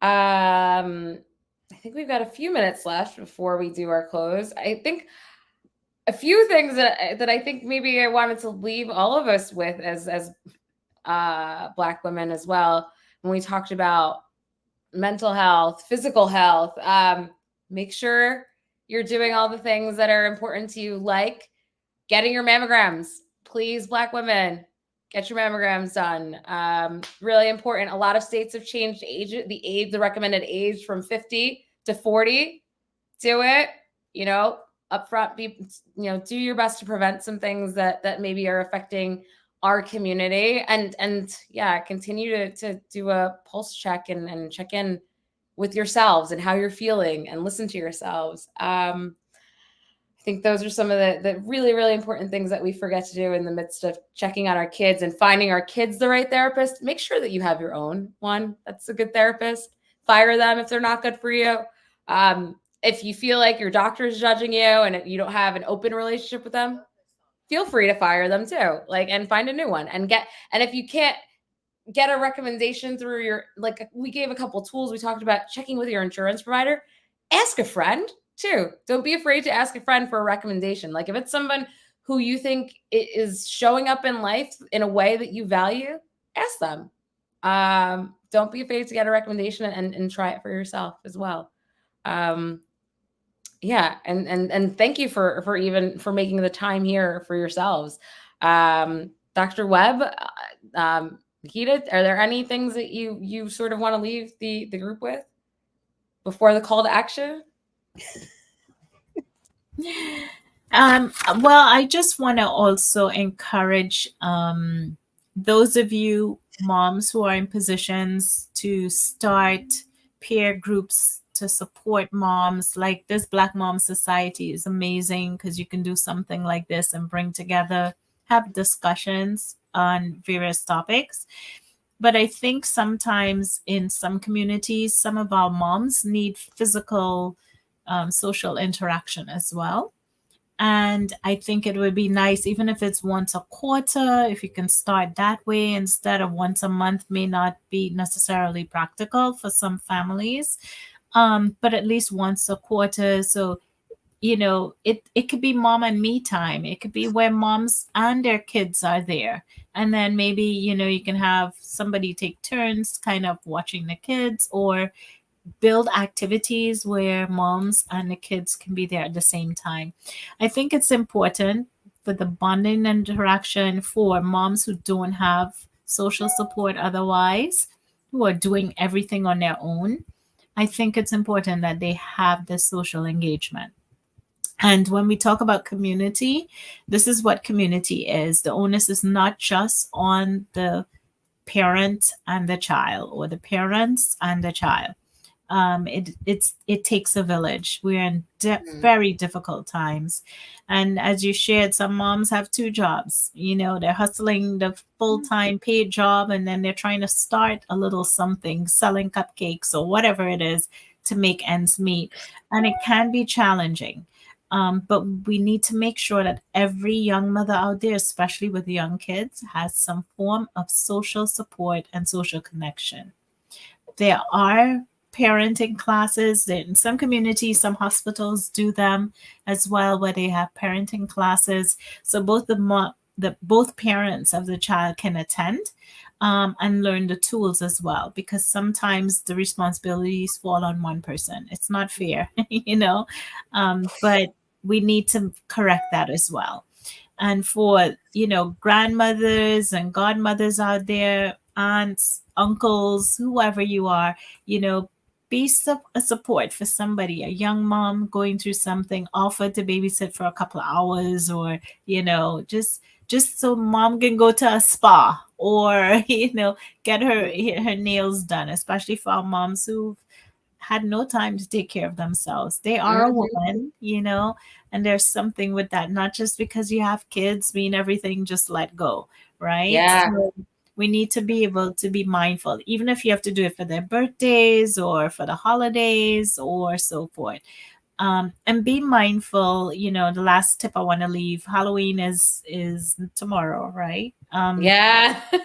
I think we've got a few minutes left before we do our close. I think a few things that I think maybe I wanted to leave all of us with as Black women as well, when we talked about mental health, physical health. Make sure you're doing all the things that are important to you, like getting your mammograms. Please, Black women, get your mammograms done. Really important. A lot of states have changed the recommended age from 50 to 40. Do it, upfront, do your best to prevent some things that maybe are affecting our community, and yeah, continue to do a pulse check and check in with yourselves and how you're feeling, and listen to yourselves. I think those are some of the really, really important things that we forget to do in the midst of checking on our kids and finding our kids the right therapist. Make sure that you have your own one that's a good therapist. Fire them if they're not good for you. If you feel like your doctor is judging you and you don't have an open relationship with them, feel free to fire them too. And find a new one, and if you can't get a recommendation through we gave a couple tools. We talked about checking with your insurance provider. Ask a friend too. Don't be afraid to ask a friend for a recommendation. Like, if it's someone who you think is showing up in life in a way that you value, ask them. Don't be afraid to get a recommendation and try it for yourself as well. Yeah. And thank you for making the time here for yourselves. Dr. Webb, Nikita, are there any things that you sort of want to leave the group with before the call to action? Well, I just want to also encourage those of you moms who are in positions to start peer groups to support moms. Like this Black Mom Society is amazing, because you can do something like this and bring together, have discussions on various topics. But I think sometimes in some communities, some of our moms need physical social interaction as well. And I think it would be nice, even if it's once a quarter, if you can start that way instead of once a month. May not be necessarily practical for some families, but at least once a quarter. So, it could be mom and me time. It could be where moms and their kids are there. And then maybe, you can have somebody take turns kind of watching the kids, or build activities where moms and the kids can be there at the same time. I think it's important for the bonding and interaction for moms who don't have social support otherwise, who are doing everything on their own. I think it's important that they have this social engagement. And when we talk about community, this is what community is. The onus is not just on the parent and the child, or the parents and the child. It takes a village. We're in very difficult times, and as you shared, some moms have two jobs. They're hustling the full-time paid job, and then they're trying to start a little something, selling cupcakes or whatever it is, to make ends meet, and it can be challenging. But we need to make sure that every young mother out there, especially with young kids, has some form of social support and social connection. There are parenting classes in some communities. Some hospitals do them as well, where they have parenting classes, so both parents of the child can attend, and learn the tools as well, because sometimes the responsibilities fall on one person. It's not fair, but we need to correct that as well. And for grandmothers and godmothers out there, aunts, uncles, whoever you are, you know be a support for somebody, a young mom going through something. Offer to babysit for a couple of hours, or just so mom can go to a spa, or get her nails done, especially for our moms who had no time to take care of themselves. They are a woman, and there's something with that. Not just because you have kids mean everything just let go, right? Yeah. So we need to be able to be mindful, even if you have to do it for their birthdays or for the holidays or so forth. And be mindful. The last tip I want to leave: Halloween is tomorrow, right? Yeah. So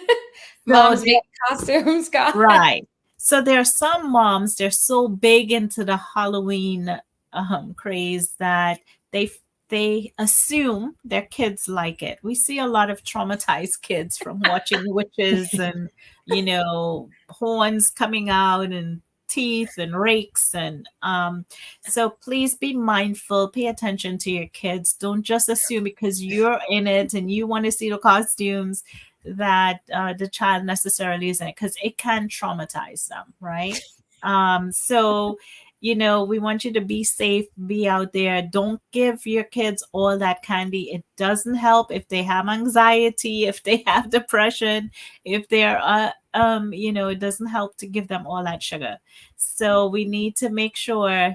Moms make costumes, God. right. So there are some moms, they're so big into the Halloween craze that they assume their kids like it. We see a lot of traumatized kids from watching witches and horns coming out and teeth and rakes, and so please be mindful, pay attention to your kids. Don't just assume because you're in it and you want to see the costumes that the child necessarily isn't, because it can traumatize them, right? So we want you to be safe, be out there. Don't give your kids all that candy. It doesn't help if they have anxiety, if they have depression, if they're it doesn't help to give them all that sugar. So we need to make sure,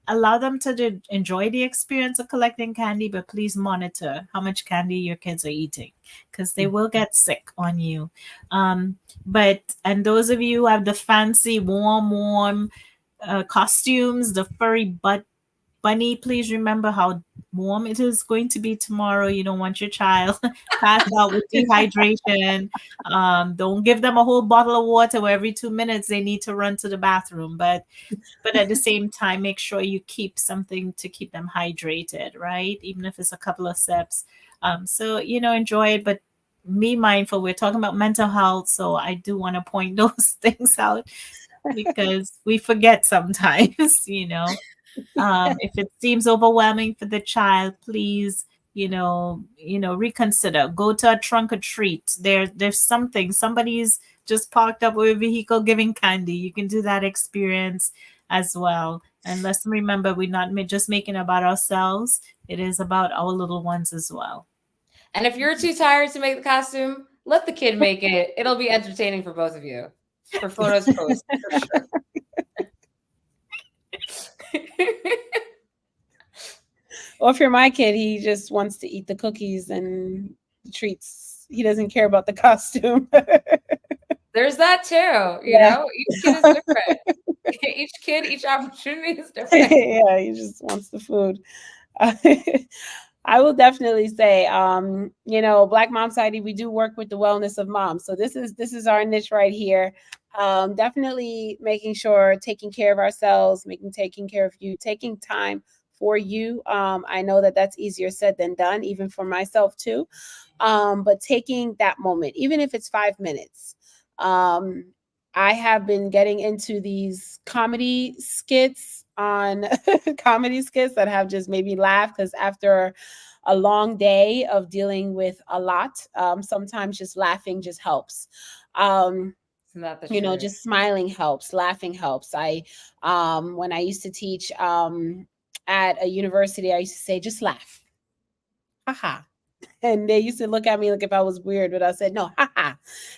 allow them to enjoy the experience of collecting candy, but please monitor how much candy your kids are eating, because they will get sick on you. And those of you who have the fancy warm costumes, the furry bunny, please remember how warm it is going to be tomorrow. You don't want your child passed out with dehydration. Don't give them a whole bottle of water where every 2 minutes they need to run to the bathroom. But at the same time, make sure you keep something to keep them hydrated, right? Even if it's a couple of sips. So enjoy it, but be mindful. We're talking about mental health, so I do want to point those things out, because we forget sometimes. If it seems overwhelming for the child, please, reconsider. Go to a trunk or treat. There's somebody's just parked up with a vehicle giving candy. You can do that experience as well. And let's remember, we're not just making it about ourselves. It is about our little ones as well. And if you're too tired to make the costume, let the kid make it. It'll be entertaining for both of you. For photos post, for sure. Or if you're my kid, he just wants to eat the cookies and the treats. He doesn't care about the costume. There's that too. Each kid is different. Each kid, each opportunity is different. Yeah, he just wants the food. I will definitely say, Black Mom Society, we do work with the wellness of moms. So this is our niche right here. Definitely making sure, taking care of ourselves, taking care of you, taking time for you. I know that's easier said than done, even for myself too. But taking that moment, even if it's 5 minutes. I have been getting into these comedy skits that have just made me laugh, because after a long day of dealing with a lot, sometimes just laughing just helps. Isn't that the You know, truth? just smiling helps, laughing helps. When I used to teach at a university, I used to say, just laugh. Haha. And they used to look at me like if I was weird, but I said, no, haha.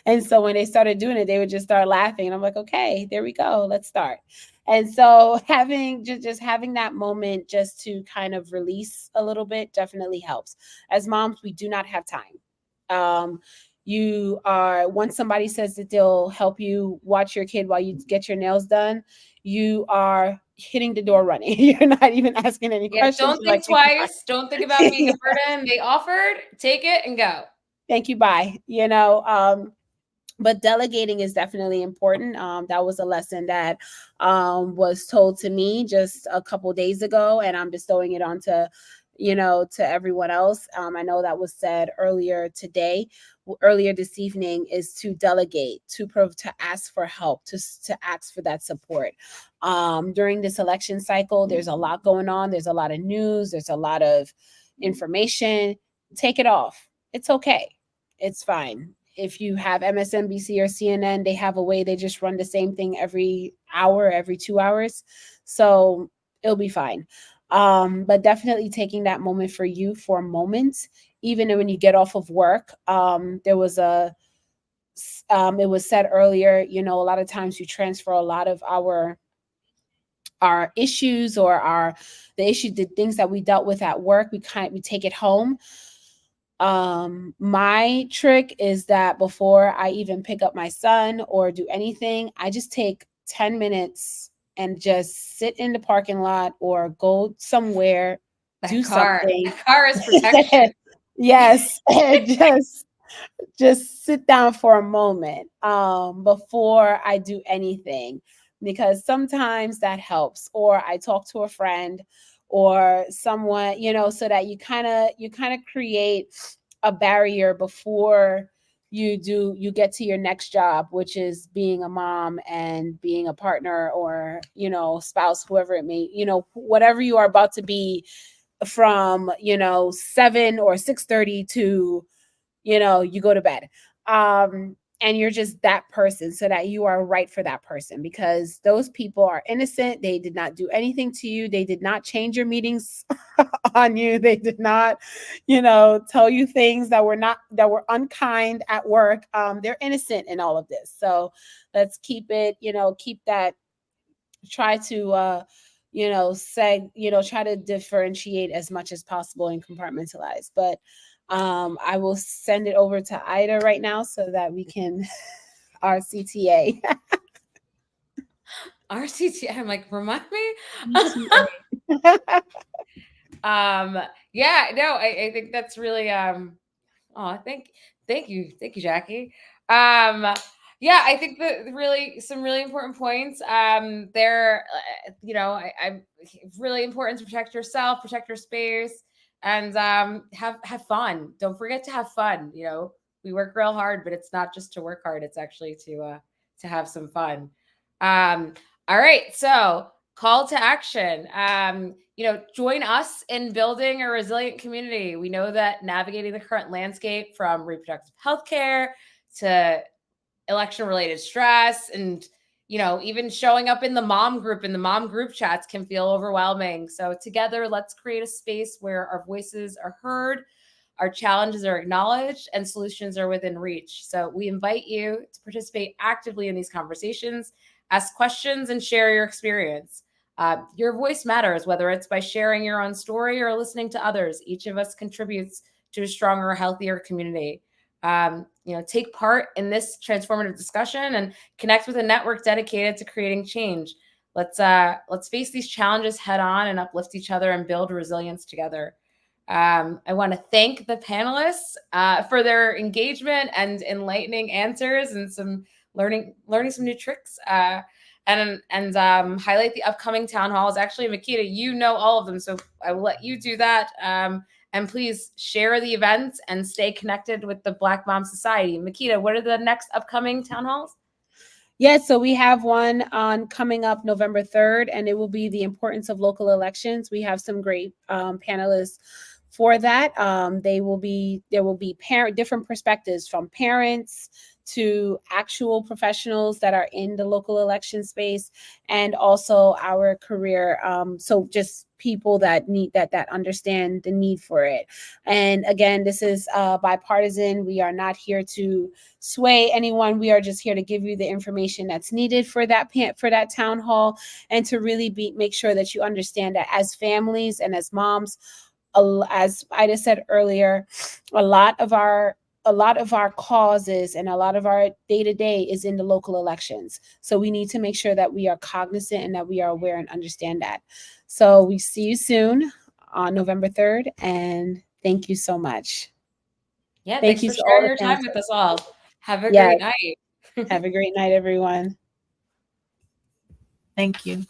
And so when they started doing it, they would just start laughing. And I'm like, okay, there we go. Let's start. And so having just having that moment just to kind of release a little bit definitely helps. As moms, we do not have time. You are, once somebody says that they'll help you watch your kid while you get your nails done, you are hitting the door running. You're not even asking any Yeah, questions. don't You're like, think thank you, bye. twice. Don't think about being a burden. They offered, take it and go. Thank you, bye. You know, but delegating is definitely important. That was a lesson that was told to me just a couple days ago, and I'm bestowing it on to, you know, to everyone else. I know that was said earlier today, earlier this evening, is to delegate, to ask for help, to ask for that support. During this election cycle, there's a lot going on. There's a lot of news. There's a lot of information. Take it off. It's okay. It's fine. If you have MSNBC or CNN, they have a way they just run the same thing every hour, every 2 hours. So it'll be fine. But definitely taking that moment for you for a moment, even when you get off of work. It was said earlier, you know, a lot of times you transfer a lot of our issues or the things that we dealt with at work, we take it home. My trick is that before I even pick up my son or do anything, I just take 10 minutes and just sit in the parking lot or go somewhere, do something. That car is protection. Yes, and just sit down for a moment before I do anything, because sometimes that helps. Or I talk to a friend or someone, you know, so that you kind of create a barrier before you get to your next job, which is being a mom and being a partner or, you know, spouse, whoever it may, you know, whatever you are about to be from, you know, 7 or 6:30 to, you know, you go to bed. And you're just that person, so that you are right for that person, because those people are innocent. They did not do anything to you. They did not change your meetings on you. They did not, you know, tell you things that were unkind at work. They're innocent in all of this. So let's keep it, you know, keep that, try to try to differentiate as much as possible and compartmentalize. But I will send it over to Ida right now so that we can our CTA. RCT. I'm like, remind me. Yeah, no, I think that's really thank you, Jackie. Yeah, I think that really some really important points. There, you know, I'm really important to protect yourself, protect your space, and have fun. Don't forget to have fun. You know, we work real hard, but it's not just to work hard. It's actually to have some fun. All right, so call to action. You know, join us in building a resilient community. We know that navigating the current landscape, from reproductive health care to election-related stress, and, you know, even showing up in the mom group chats, can feel overwhelming. So together, let's create a space where our voices are heard, our challenges are acknowledged, and solutions are within reach. So we invite you to participate actively in these conversations, ask questions, and share your experience. Your voice matters, whether it's by sharing your own story or listening to others. Each of us contributes to a stronger, healthier community. You know, take part in this transformative discussion and connect with a network dedicated to creating change. Let's face these challenges head on and uplift each other and build resilience together. I want to thank the panelists for their engagement and enlightening answers, and some learning some new tricks. And highlight the upcoming town halls. Actually, Makita, you know all of them, so I will let you do that. And please share the events and stay connected with the Black Mom Society. Makita, what are the next upcoming town halls? Yes, so we have one on coming up November 3rd, and it will be the importance of local elections. We have some great panelists for that. There will be different perspectives, from parents to actual professionals that are in the local election space, and also our career. So just people that need that understand the need for it. And again, this is bipartisan. We are not here to sway anyone. We are just here to give you the information that's needed for that town hall, and to really make sure that you understand that as families and as moms, as Ida said earlier, a lot of our causes and a lot of our day-to-day is in the local elections. So we need to make sure that we are cognizant and that we are aware and understand that. So we see you soon on November 3rd, and thank you so much. Yeah, Thank thanks you for to all sharing the your time with us all. Have a Yes. great night. Have a great night, everyone. Thank you.